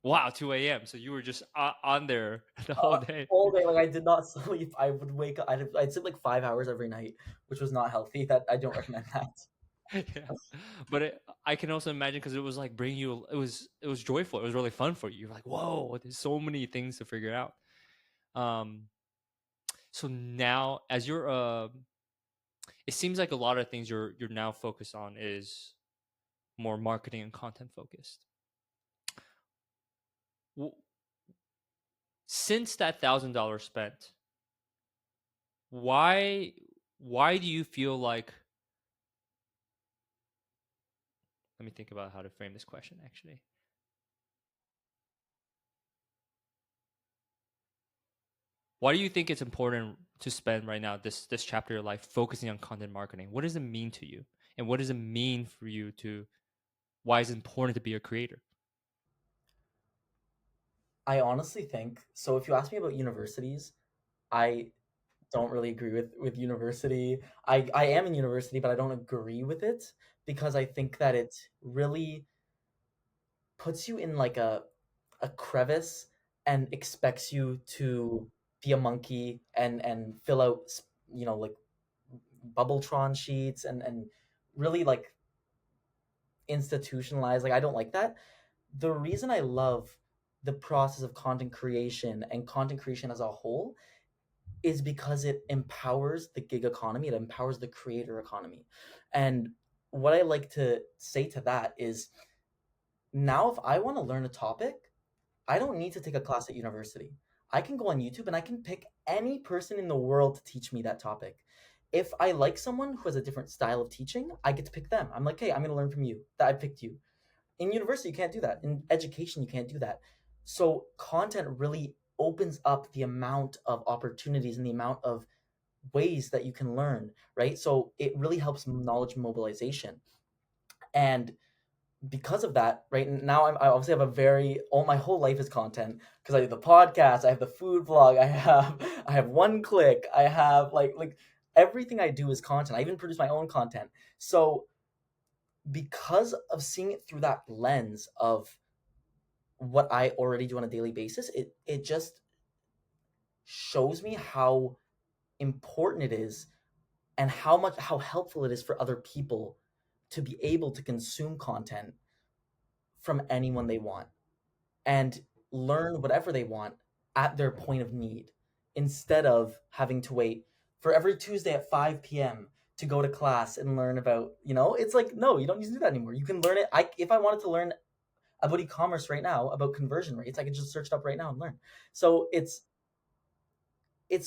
Wow, 2 a.m., so you were just on there the whole day. All day. Like I did not sleep. I would wake up. I'd sleep like 5 hours every night, which was not healthy. That I don't recommend that. Yeah, but I can also imagine because it was like bringing you, it was joyful, it was really fun for you. You're like, whoa, there's so many things to figure out. um so now as you're it seems like a lot of things you're now focused on is more marketing and content focused. Well, since that $1,000 spent, why why do you feel like, let me think about how to frame this question actually. Why do you think it's important to spend right now this chapter of your life focusing on content marketing? What does it mean to you? And what does it mean for you to, why is it important to be a creator? I honestly think so. If you ask me about universities, I don't really agree with university. I am in university, but I don't agree with it because I think that it really puts you in like a crevice and expects you to be a monkey and fill out like bubbletron sheets and really like institutionalized. Like I don't like that. The reason I love the process of content creation and content creation as a whole is because it empowers the gig economy, it empowers the creator economy. And what I like to say to that is now if I want to learn a topic, I don't need to take a class at university. I can go on YouTube and I can pick any person in the world to teach me that topic. If I like someone who has a different style of teaching, I get to pick them. I'm like, hey, I'm going to learn from you. That I picked you. In university, you can't do that. In education, you can't do that. So content really opens up the amount of opportunities and the amount of ways that you can learn, right? So it really helps knowledge mobilization. And because of that, right now I obviously have a very all my whole life is content because I do the podcast, I have the food vlog, I have Onecliq, I have like everything I do is content. I even produce my own content. So because of seeing it through that lens of what I already do on a daily basis, it just shows me how important it is and how helpful it is for other people to be able to consume content from anyone they want and learn whatever they want at their point of need instead of having to wait for every Tuesday at 5 p.m. to go to class and learn about, it's like, no, you don't need to do that anymore. You can learn it. If I wanted to learn about e-commerce right now, about conversion rates, I could just search it up right now and learn. So it's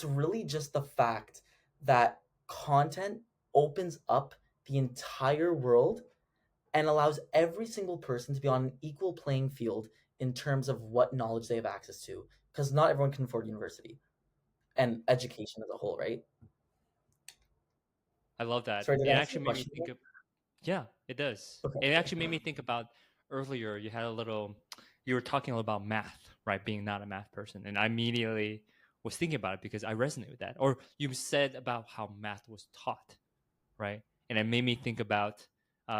really just the fact that content opens up the entire world and allows every single person to be on an equal playing field in terms of what knowledge they have access to, because not everyone can afford university and education as a whole, right? I love that. Sorry, did It I answer actually your made me question? think of, yeah, it does. Okay. It actually made me think about earlier. You were talking a little about math, right? Being not a math person, and I immediately was thinking about it because I resonate with that. Or you said about how math was taught, right? And it made me think about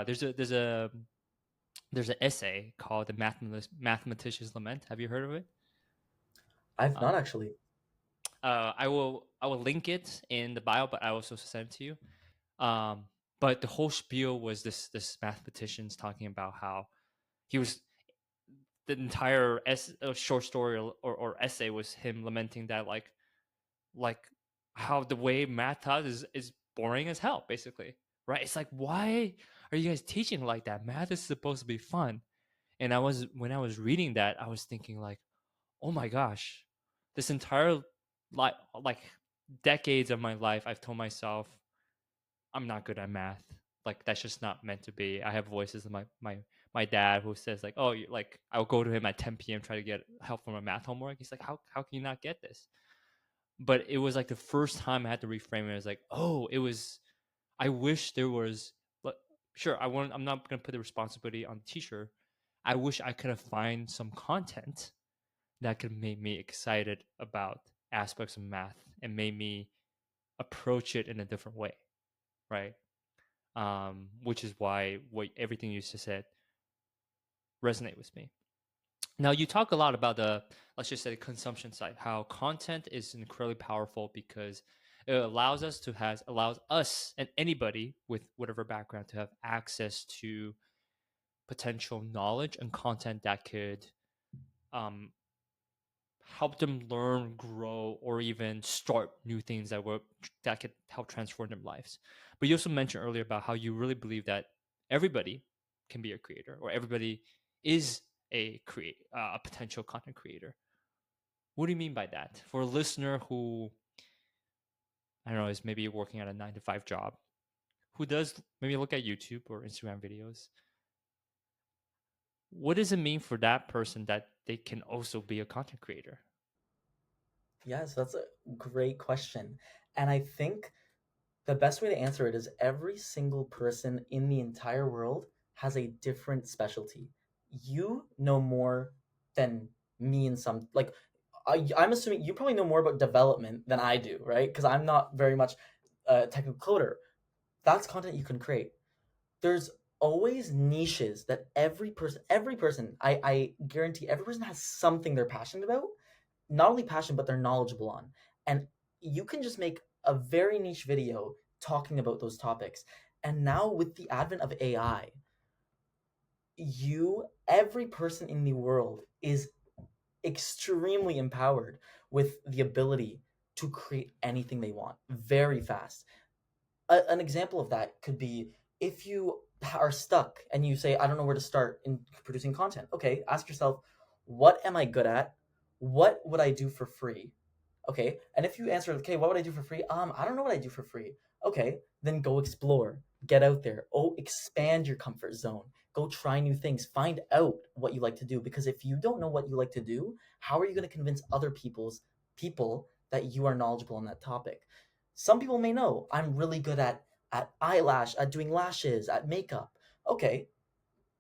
there's an essay called the Mathematician's Lament. Have you heard of it? I've not Um, actually. I will link it in the bio, but I also send it to you. Um, but the whole spiel was this mathematician's talking about how he was the entire short story or essay was him lamenting that like how the way math taught is boring as hell, basically, right? It's like, why are you guys teaching like that? Math is supposed to be fun. And when I was reading that, I was thinking like, oh my gosh, this entire like decades of my life, I've told myself I'm not good at math. Like that's just not meant to be. I have voices of my dad who says like, oh, like I'll go to him at 10 p.m. try to get help from a math homework. He's like, how can you not get this? But it was like the first time I had to reframe it. I was like, oh, it was. I wish there was. But sure, I'm not gonna put the responsibility on the teacher. I wish I could have find some content that could make me excited about aspects of math and made me approach it in a different way, right? Which is why what everything you just said resonate with me. Now you talk a lot about the let's just say the consumption side, how content is incredibly powerful because it allows us and anybody with whatever background to have access to potential knowledge and content that could um, help them learn, grow, or even start new things that could help transform their lives. But you also mentioned earlier about how you really believe that everybody can be a creator, or everybody is a potential content creator. What do you mean by that? For a listener who I don't know is maybe working at a 9 to 5 job, who does maybe look at YouTube or Instagram videos, what does it mean for that person that they can also be a content creator? Yes, that's a great question. And I think the best way to answer it is every single person in the entire world has a different specialty. You know more than me in some, like, I'm assuming you probably know more about development than I do, right? Because I'm not very much a technical coder. That's content you can create. There's always niches that every person, I guarantee every person has something they're passionate about, not only passionate, but they're knowledgeable on. And you can just make a very niche video talking about those topics. And now with the advent of AI, every person in the world is extremely empowered with the ability to create anything they want very fast. An example of that could be if you are stuck and you say, I don't know where to start in producing content. Okay, ask yourself, what am I good at? What would I do for free? Okay, and if you answer, okay, what would I do for free? I don't know what I do for free. Okay, then go explore, get out there. Oh, expand your comfort zone. Go try new things. Find out what you like to do. Because if you don't know what you like to do, how are you going to convince other people that you are knowledgeable on that topic? Some people may know I'm really good at at doing lashes, at makeup. Okay,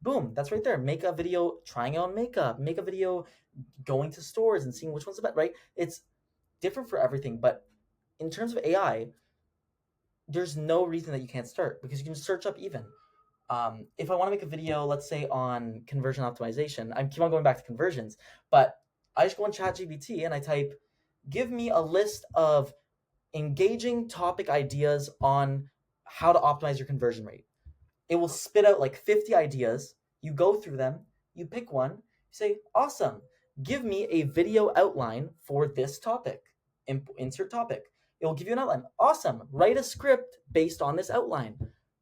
boom, that's right there. Make a video trying out makeup. Make a video going to stores and seeing which one's the best. Right? It's different for everything, but in terms of AI, there's no reason that you can't start because you can search up even. If I want to make a video, let's say on conversion optimization, I keep on going back to conversions, but I just go on ChatGPT and I type give me a list of engaging topic ideas on how to optimize your conversion rate. It will spit out like 50 ideas. You go through them, you pick one, you say, awesome, give me a video outline for this topic. Insert topic. It will give you an outline. Awesome, write a script based on this outline.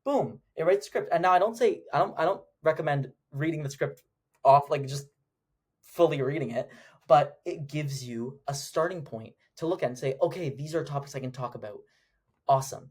Boom, it writes a script. And now I don't recommend reading the script off, like just fully reading it, but it gives you a starting point to look at and say, okay, these are topics I can talk about. Awesome.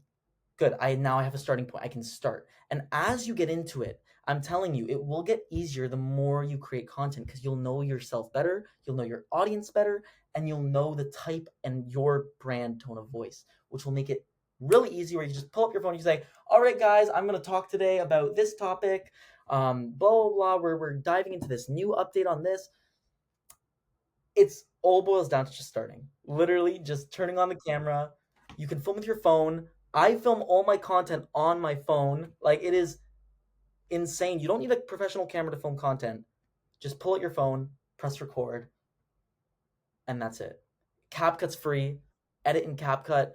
Good. I have a starting point. I can start. And as you get into it, I'm telling you, it will get easier the more you create content because you'll know yourself better, you'll know your audience better, and you'll know the type and your brand tone of voice, which will make it really easy where you just pull up your phone and you say, all right, guys, I'm going to talk today about this topic. Blah, blah, blah. We're diving into this new update on this. It's all boils down to just starting. Literally just turning on the camera. You can film with your phone. I film all my content on my phone. Like it is insane. You don't need a professional camera to film content. Just pull out your phone, press record, and that's it. CapCut's free. Edit in CapCut.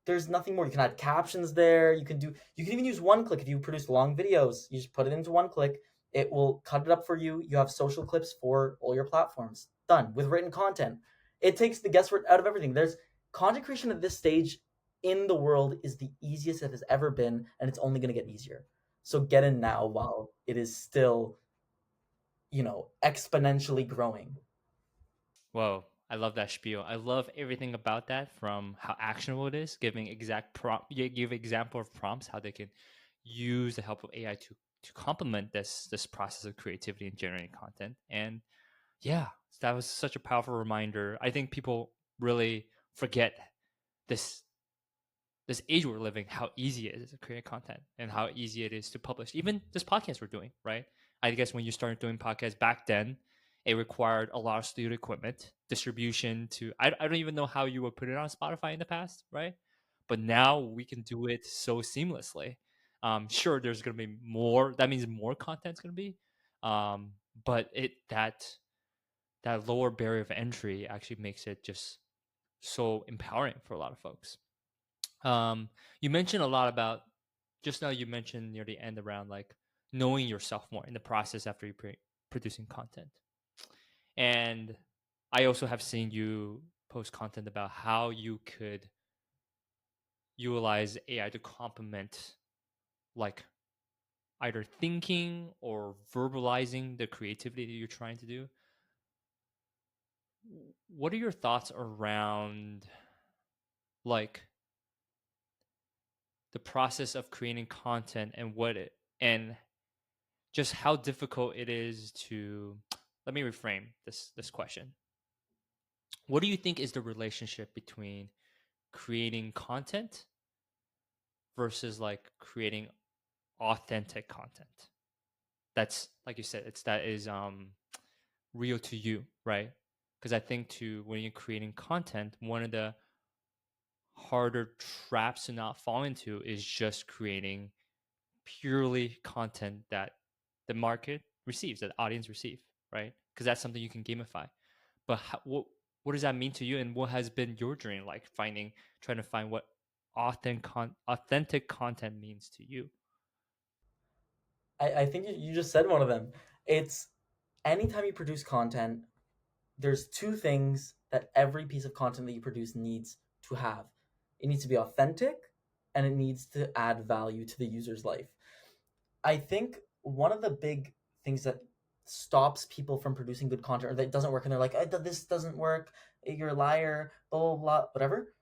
There's nothing more. You can add captions there. You can even use Onecliq if you produce long videos. You just put it into Onecliq. It will cut it up for you. You have social clips for all your platforms. Done with written content. It takes the guesswork out of everything. There's content creation at this stage in the world is the easiest it has ever been, and it's only going to get easier. So get in now while it is still, exponentially growing. Whoa, I love that spiel. I love everything about that, from how actionable it is, giving exact prompt, you give example of prompts, how they can use the help of AI to complement this process of creativity and generating content. And yeah, that was such a powerful reminder. I think people really forget this this age we're living, how easy it is to create content and how easy it is to publish. Even this podcast we're doing, right? I guess when you started doing podcasts back then, it required a lot of studio equipment, distribution to, I don't even know how you would put it on Spotify in the past, right? But now we can do it so seamlessly. Sure, there's going to be more. That means more content's going to be, but that lower barrier of entry actually makes it just so empowering for a lot of folks. You mentioned a lot about, just now you mentioned near the end around like knowing yourself more in the process after you producing content. And I also have seen you post content about how you could utilize AI to complement like either thinking or verbalizing the creativity that you're trying to do. What are your thoughts around like the process of creating content and what it and just how difficult it is to, let me reframe this question. What do you think is the relationship between creating content versus like creating authentic content that's, like you said, it's that is real to you, right? Because I think to when you're creating content, one of the harder traps to not fall into is just creating purely content that the market receives, that the audience receive, right? Because that's something you can gamify. But what does that mean to you, and what has been your journey like trying to find what authentic content means to you? I think you just said one of them. It's anytime you produce content, there's two things that every piece of content that you produce needs to have. It needs to be authentic and it needs to add value to the user's life. I think one of the big things that stops people from producing good content or that doesn't work and they're like, this doesn't work, you're a liar, blah, blah, blah, whatever,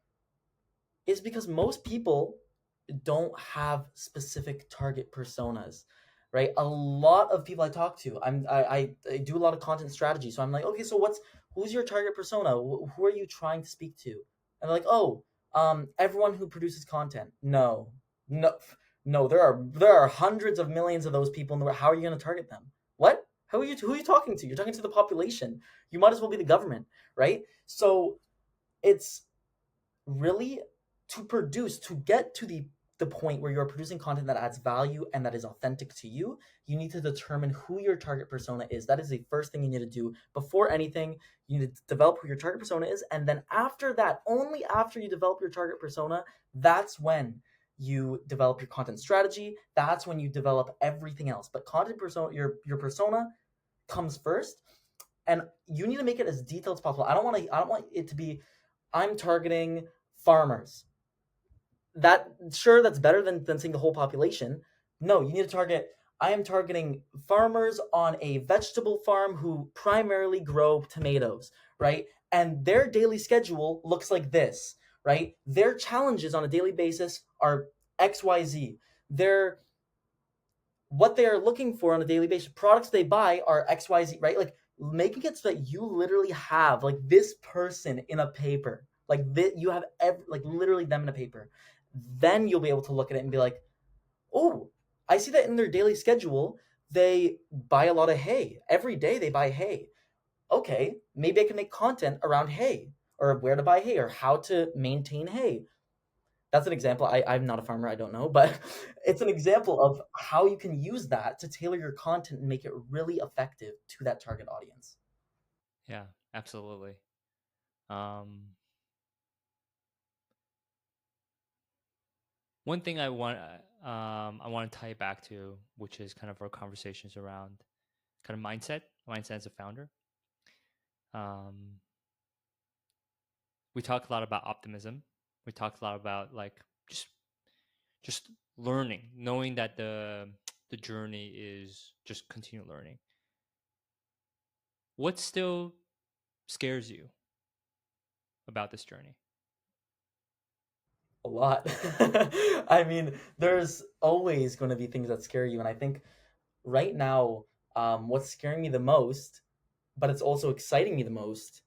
is because most people don't have specific target personas, right? A lot of people I talk to, I do a lot of content strategy, so I'm like, okay, so who's your target persona? Who are you trying to speak to? And they're like, oh, everyone who produces content. No, no, no. There are hundreds of millions of those people in the world. How are you going to target them? What? Who are you talking to? You're talking to the population. You might as well be the government, right? So it's really to produce to get to the the point where you're producing content that adds value and that is authentic to you, you need to determine who your target persona is. That is the first thing you need to do before anything. You need to develop who your target persona is, and then after that, only after you develop your target persona, that's when you develop your content strategy. That's when you develop everything else. But content persona, your persona comes first, and you need to make it as detailed as possible. I don't want it to be, I'm targeting farmers. That, sure, that's better than saying the whole population. No, you need to target, I am targeting farmers on a vegetable farm who primarily grow tomatoes, right? And their daily schedule looks like this, right? Their challenges on a daily basis are XYZ. Their, what they are looking for on a daily basis, products they buy are XYZ, right? Like making it so that you literally have like this person in a paper, like this, you have like literally them in a paper. Then you'll be able to look at it and be like, oh, I see that in their daily schedule, they buy a lot of hay. Every day they buy hay. Okay, maybe I can make content around hay, or where to buy hay, or how to maintain hay. That's an example. I'm not a farmer, I don't know, but it's an example of how you can use that to tailor your content and make it really effective to that target audience. Yeah, absolutely. Um, One thing I want to tie it back to, which is kind of our conversations around kind of mindset as a founder. Um, we talk a lot about optimism. We talk a lot about like just just learning, knowing that the journey is just continue learning. What still scares you about this journey? A lot. I mean, there's always going to be things that scare you. And I think right now, what's scaring me the most, but it's also exciting me the most,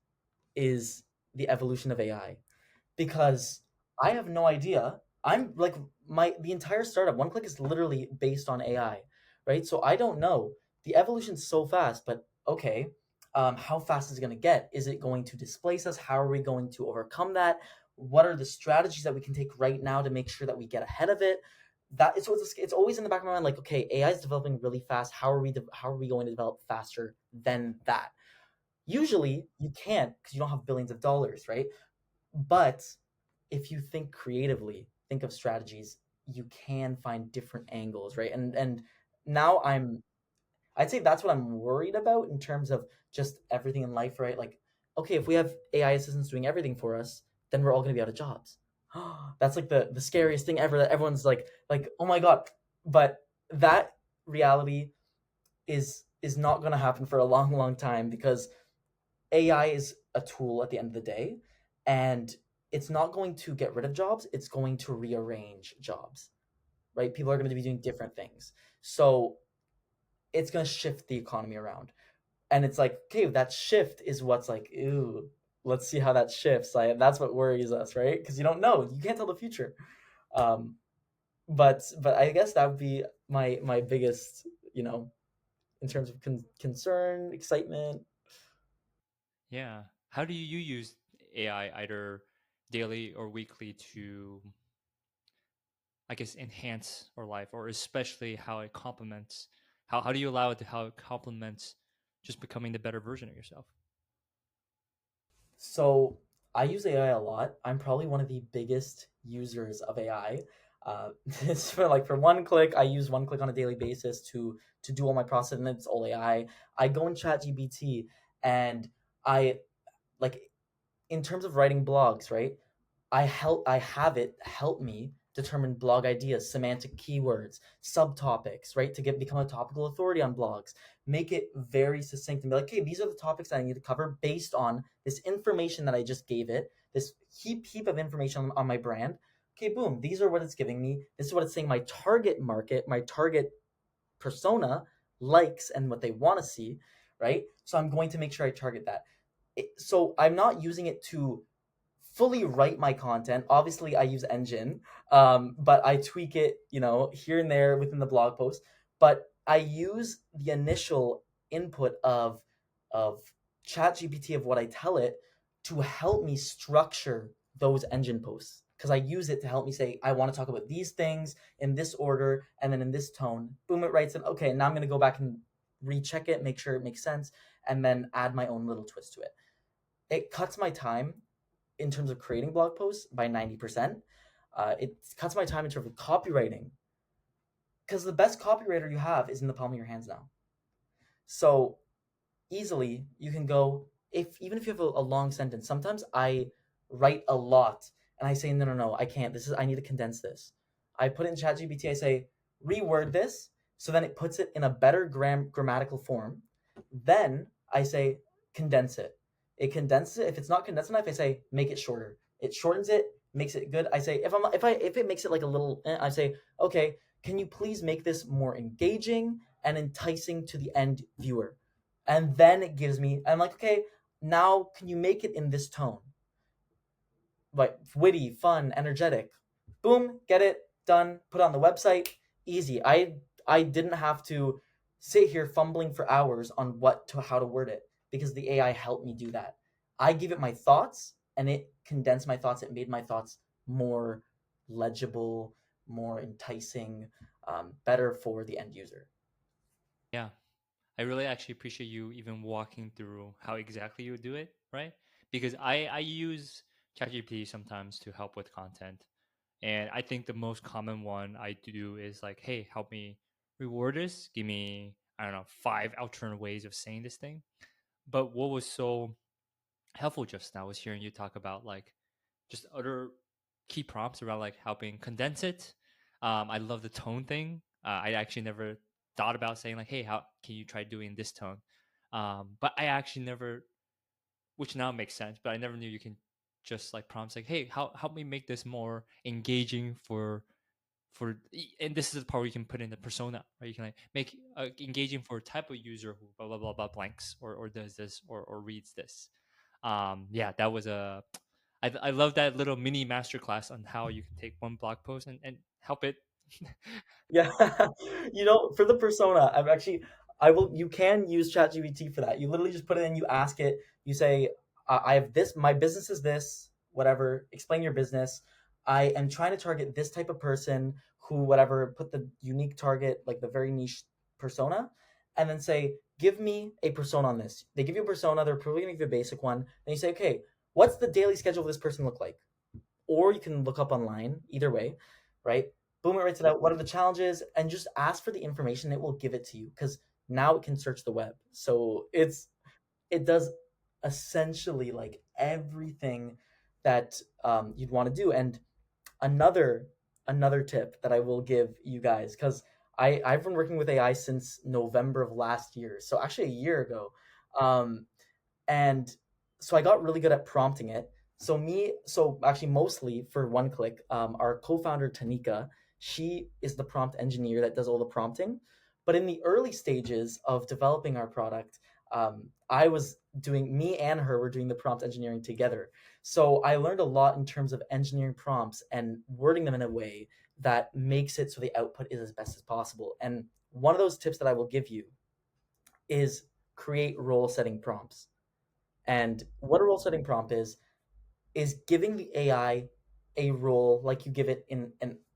is the evolution of AI. Because I have no idea. I'm like, the entire startup, Onecliq, is literally based on AI, right? So I don't know. The evolution's so fast, but okay, how fast is it going to get? Is it going to displace us? How are we going to overcome that? What are the strategies that we can take right now to make sure that we get ahead of it? That it's always in the back of my mind, like, okay, AI is developing really fast. How are we going to develop faster than that? Usually, you can't because you don't have billions of dollars, right? But if you think creatively, think of strategies, you can find different angles, right? And now I'd say that's what I'm worried about in terms of just everything in life, right? Like, okay, if we have AI assistants doing everything for us, then we're all gonna be out of jobs. That's like the scariest thing ever, that everyone's like, oh my god. But that reality is not gonna happen for a long, long time, because AI is a tool at the end of the day, and it's not going to get rid of jobs, it's going to rearrange jobs, right? People are going to be doing different things. So it's going to shift the economy around. And it's like, okay, that shift is what's like, ooh, let's see how that shifts. Like, that's what worries us, right? Because you don't know, you can't tell the future. Um, but I guess that would be my biggest, in terms of concern, excitement. Yeah. How do you use AI either daily or weekly to, I guess, enhance our life, or especially how it complements? How do you allow it to how it complements just becoming the better version of yourself? So I use AI a lot. I'm probably one of the biggest users of AI. It's for Onecliq. I use Onecliq on a daily basis to do all my process, and it's all AI. I go in Chat GPT, and I like, in terms of writing blogs, right? I have it help me determine blog ideas, semantic keywords, subtopics, right? To become a topical authority on blogs. Make it very succinct and be like, okay, these are the topics that I need to cover based on this information that I just gave it, this heap of information on my brand. Okay, boom, these are what it's giving me. This is what it's saying my target market, my target persona likes and what they want to see, right? So I'm going to make sure I target that. So I'm not using it to fully write my content. Obviously, I use Engine, but I tweak it, here and there within the blog post. But I use the initial input of ChatGPT, of what I tell it, to help me structure those Engine posts. because I use it to help me say, I want to talk about these things in this order and then in this tone. Boom, it writes it. Okay, now I'm going to go back and recheck it, make sure it makes sense, and then add my own little twist to it. It cuts my time in terms of creating blog posts by 90%. It cuts my time in terms of copywriting because the best copywriter you have is in the palm of your hands now. So easily you can go, if even if you have a long sentence, sometimes I write a lot and I say, no, I can't, this is, I need to condense this. I put it in ChatGPT, I say reword this, so then it puts it in a better grammatical form. Then I say condense it. It condenses it. If it's not condensed enough, I say make it shorter. It shortens it, makes it good. I say if it makes it like a little, I say, okay, can you please make this more engaging and enticing to the end viewer? And then it gives me, I'm like, okay, now can you make it in this tone? Like witty, fun, energetic. Boom, get it done, put it on the website, easy. I didn't have to sit here fumbling for hours on how to word it because the AI helped me do that. I gave it my thoughts and it condensed my thoughts. It made my thoughts more legible, more enticing, better for the end user. Yeah. I really actually appreciate you even walking through how exactly you would do it, right? Because I use ChatGPT sometimes to help with content. And I think the most common one I do is like, hey, help me reward this. Give me, I don't know, 5 alternate ways of saying this thing. But what was so helpful just now was hearing you talk about like just other key prompts around like helping condense it. I love the tone thing. I actually never thought about saying like, hey, how can you try doing this tone? But I actually never, which now makes sense, but I never knew you can just like prompts like, hey, help me make this more engaging for and this is the part where you can put in the persona, right? You can like make engaging for a type of user who blah blah blah blah blanks or does this or reads this. Yeah, that was a I love that little mini masterclass on how you can take one blog post and help it. Yeah, for the persona, you can use ChatGPT for that. You literally just put it in, you ask it, you say, I have this, my business is this, whatever, explain your business. I am trying to target this type of person who, whatever, put the unique target, like the very niche persona, and then say, give me a persona on this. They give you a persona, they're probably gonna give you a basic one. Then you say, okay, what's the daily schedule of this person look like? Or you can look up online, either way, right? Boom, it writes it out. What are the challenges? And just ask for the information. It will give it to you because now it can search the web. So it does essentially like everything that you'd want to do. And another another tip that I will give you guys because I've been working with AI since November of last year, so actually a year ago. Um, and so I got really good at prompting it. So actually mostly for Onecliq, our co-founder Tanika, she is the prompt engineer that does all the prompting. But in the early stages of developing our product, I was doing me and her were doing the prompt engineering together. So I learned a lot in terms of engineering prompts and wording them in a way that makes it so the output is as best as possible. And one of those tips that I will give you is create role setting prompts. And what a role setting prompt is giving the AI a role like you give it in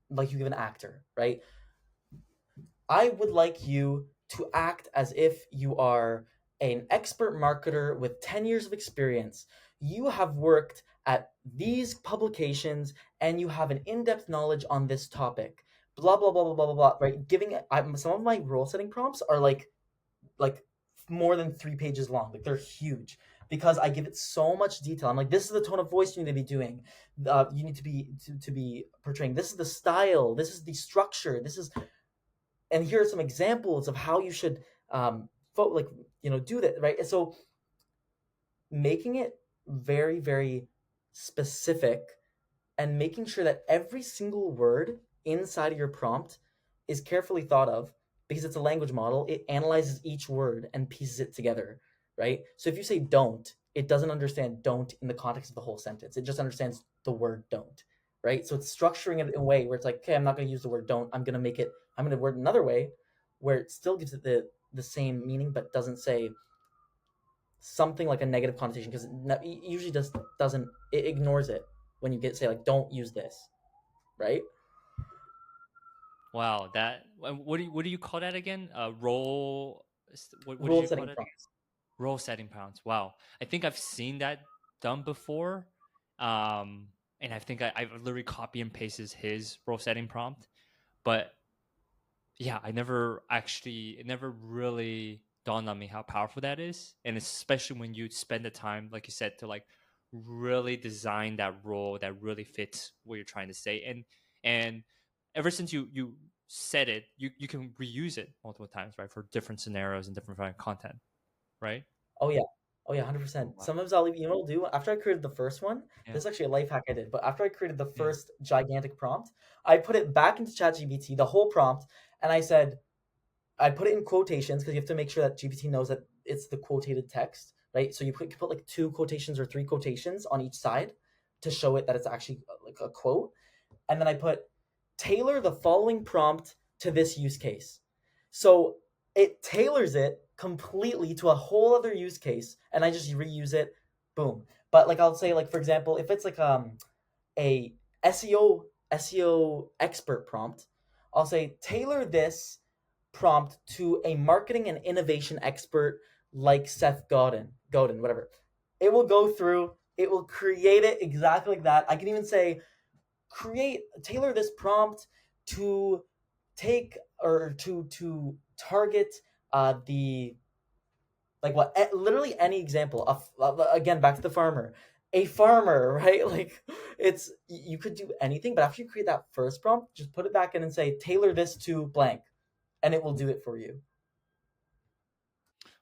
like you give an actor, right? I would like you to act as if you are an expert marketer with 10 years of experience. You have worked at these publications and you have an in-depth knowledge on this topic. Blah blah blah blah blah blah blah. Right? Some of my role setting prompts are like more than 3 pages long. Like they're huge because I give it so much detail. I'm like, this is the tone of voice you need to be doing. You need to be portraying. This is the style. This is the structure. This is, and here are some examples of how you should, like do that, right? And so making it very very specific and making sure that every single word inside of your prompt is carefully thought of because it's a language model. It analyzes each word and pieces it together, right? So if you say don't, it doesn't understand don't in the context of the whole sentence. It just understands the word don't, right? So it's structuring it in a way where it's like, okay, I'm not going to use the word don't. I'm going to word another way where it still gives it the same meaning but doesn't say something like a negative connotation because it usually just doesn't, it ignores it. when you get say like don't use this, right? Wow, that what do you call that again? Role. What did Rule you call setting it? prompts. Role setting prompts. Wow, I think I've seen that done before, um, and I think I've literally copy and pasted his role setting prompt, but yeah, it never really dawned on me how powerful that is, and especially when you spend the time, like you said, to like really design that role that really fits what you're trying to say, and ever since you said it, you can reuse it multiple times, right, for different scenarios and different kind of content, right? Oh yeah. Oh yeah, Oh 100%. wow, Sometimes I'll even, you know what I'll do? After I created the first one, yeah, this is actually a life hack I did, but after I created the yeah. first gigantic prompt, I put it back into ChatGPT, the whole prompt, and I said, I put it in quotations because you have to make sure that GPT knows that it's the quotated text, right? So you put like two quotations or three quotations on each side to show it that it's actually like a quote. And then I put tailor the following prompt to this use case. So it tailors it completely to a whole other use case, and I just reuse it. Boom. But like I'll say, like for example, if it's like a SEO expert prompt, I'll say tailor this prompt to a marketing and innovation expert like Seth Godin, whatever. It will go through. It will create it exactly like that. I can even say tailor this prompt to take or to target the like what literally any example of again back to the farmer, a farmer, right? Like it's you could do anything, but after you create that first prompt, just put it back in and say tailor this to blank, and it will do it for you.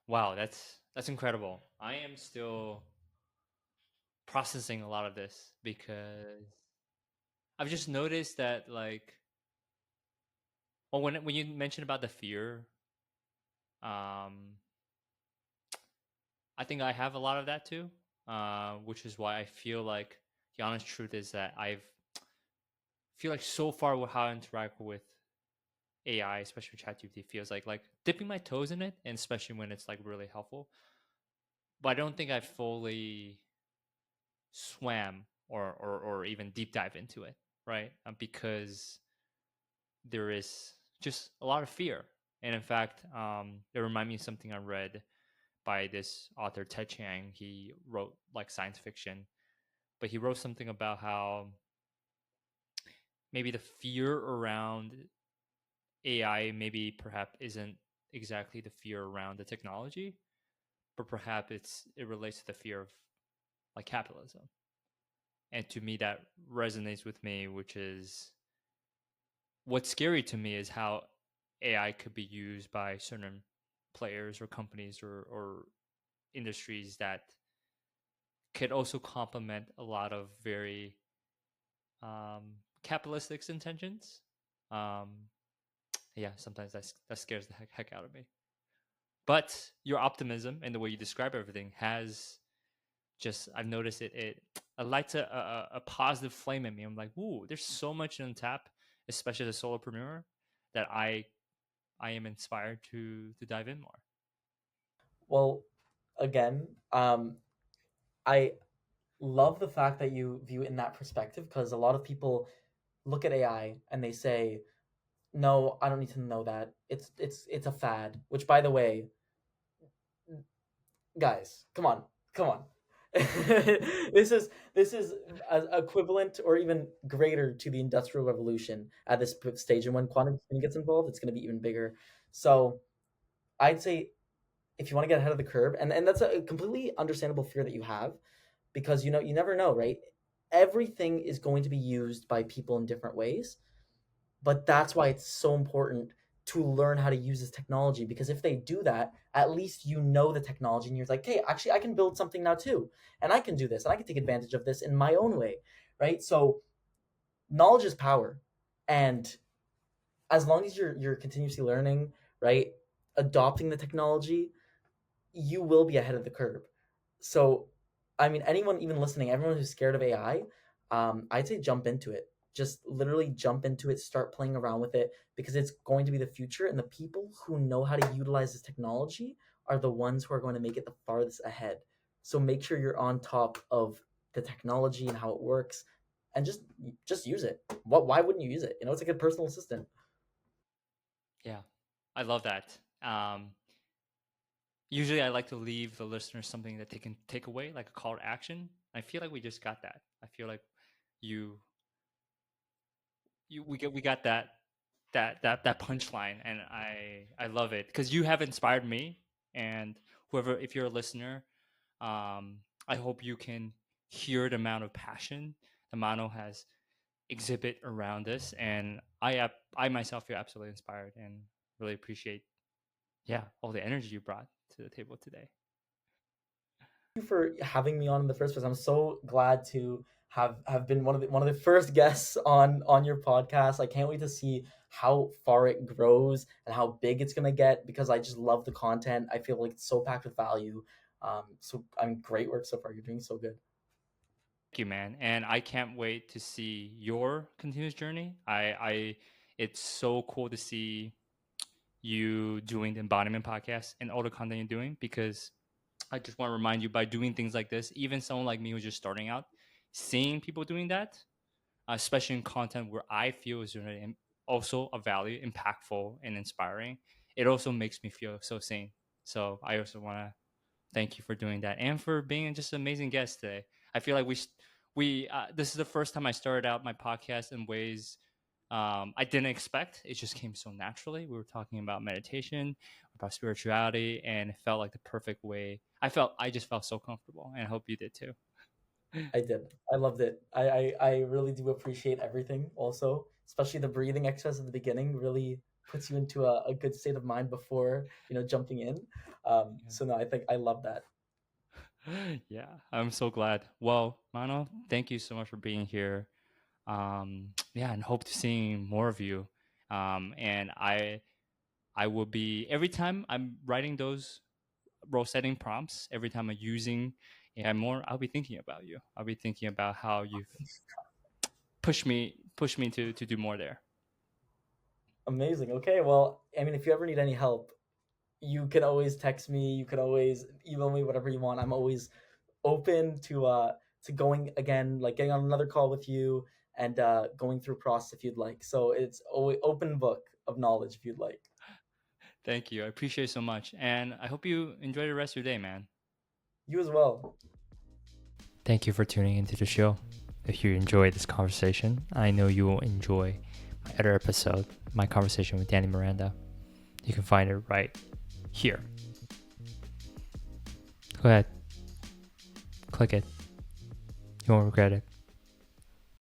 Wow, that's incredible. I am still processing a lot of this because I've just noticed that like, well, when you mentioned about the fear, um, I think I have a lot of that too, which is why I feel like the honest truth is that I've feel like so far with how I interact with AI, especially with ChatGPT, feels like dipping my toes in it, and especially when it's like really helpful. But I don't think I fully swam or even deep dive into it, right? Because there is just a lot of fear. And in fact, it reminded me of something I read by this author, Ted Chiang. He wrote like science fiction, but he wrote something about how maybe the fear around AI maybe perhaps isn't exactly the fear around the technology, but perhaps it relates to the fear of like capitalism. And to me, that resonates with me, which is what's scary to me is how AI could be used by certain players or companies or industries that could also complement a lot of very capitalistic intentions. Um, yeah, sometimes that scares the heck out of me. But your optimism and the way you describe everything has just I've noticed it lights a positive flame in me. I'm like, ooh, there's so much on tap, especially as a solopreneur, that I am inspired to dive in more. Well, again, I love the fact that you view it in that perspective because a lot of people look at AI and they say, "No, I don't need to know that. It's a fad." Which, by the way, guys, come on. This is equivalent or even greater to the industrial revolution at this stage, and when quantum computing gets involved, it's going to be even bigger. So I'd say if you want to get ahead of the curve, and that's a completely understandable fear that you have, because you know you never know, right? Everything is going to be used by people in different ways, but that's why it's so important to learn how to use this technology, because if they do that, at least you know the technology and you're like, hey, actually I can build something now too, and I can do this and I can take advantage of this in my own way, right? So knowledge is power, and as long as you're continuously learning, right, adopting the technology, you will be ahead of the curve. So, I mean, anyone even listening, everyone who's scared of AI, I'd say jump into it. Just literally jump into it, start playing around with it, because it's going to be the future. And the people who know how to utilize this technology are the ones who are going to make it the farthest ahead. So make sure you're on top of the technology and how it works. and just use it. Why wouldn't you use it? It's like a personal assistant. Yeah, I love that. Usually I like to leave the listeners something that they can take away, like a call to action. I feel like we just got that. I feel like you we got that punchline, and I love it because you have inspired me, and whoever, if you're a listener, I hope you can hear the amount of passion that Mano has exhibit around this, and I myself feel absolutely inspired and really appreciate, yeah, all the energy you brought to the table today. You for having me on in the first place. I'm so glad to have been one of the first guests on your podcast. I can't wait to see how far it grows and how big it's gonna get, because I just love the content. I feel like it's so packed with value. So I'm great work so far. You're doing so good. Thank you, man, and I can't wait to see your continuous journey. I it's so cool to see you doing the embodiment podcast and all the content you're doing, because I just want to remind you, by doing things like this, even someone like me who's just starting out, seeing people doing that, especially in content where I feel is really also a value, impactful, and inspiring, it also makes me feel so sane. So I also want to thank you for doing that and for being just an amazing guest today. I feel like we this is the first time I started out my podcast in ways I didn't expect. It just came so naturally. We were talking about meditation, about spirituality, and it felt like the perfect way. I just felt so comfortable, and I hope you did too. I did. I loved it. I really do appreciate everything also, especially the breathing exercise at the beginning really puts you into a good state of mind before, jumping in. So no, I think I love that. Yeah, I'm so glad. Well, Mano, thank you so much for being here. Yeah, and hope to seeing more of you. And I will be, every time I'm writing those role setting prompts, every time I'm using AI more, I'll be thinking about you. I'll be thinking about how you've pushed me to do more there. Amazing. Okay, well, I mean, if you ever need any help, you can always text me. You can always email me, whatever you want. I'm always open to going again, like getting on another call with you and going through process if you'd like. So it's always open book of knowledge if you'd like. Thank you. I appreciate it so much. And I hope you enjoy the rest of your day, man. You as well. Thank you for tuning into the show. If you enjoyed this conversation, I know you will enjoy my other episode, my conversation with Danny Miranda. You can find it right here. Go ahead. Click it. You won't regret it.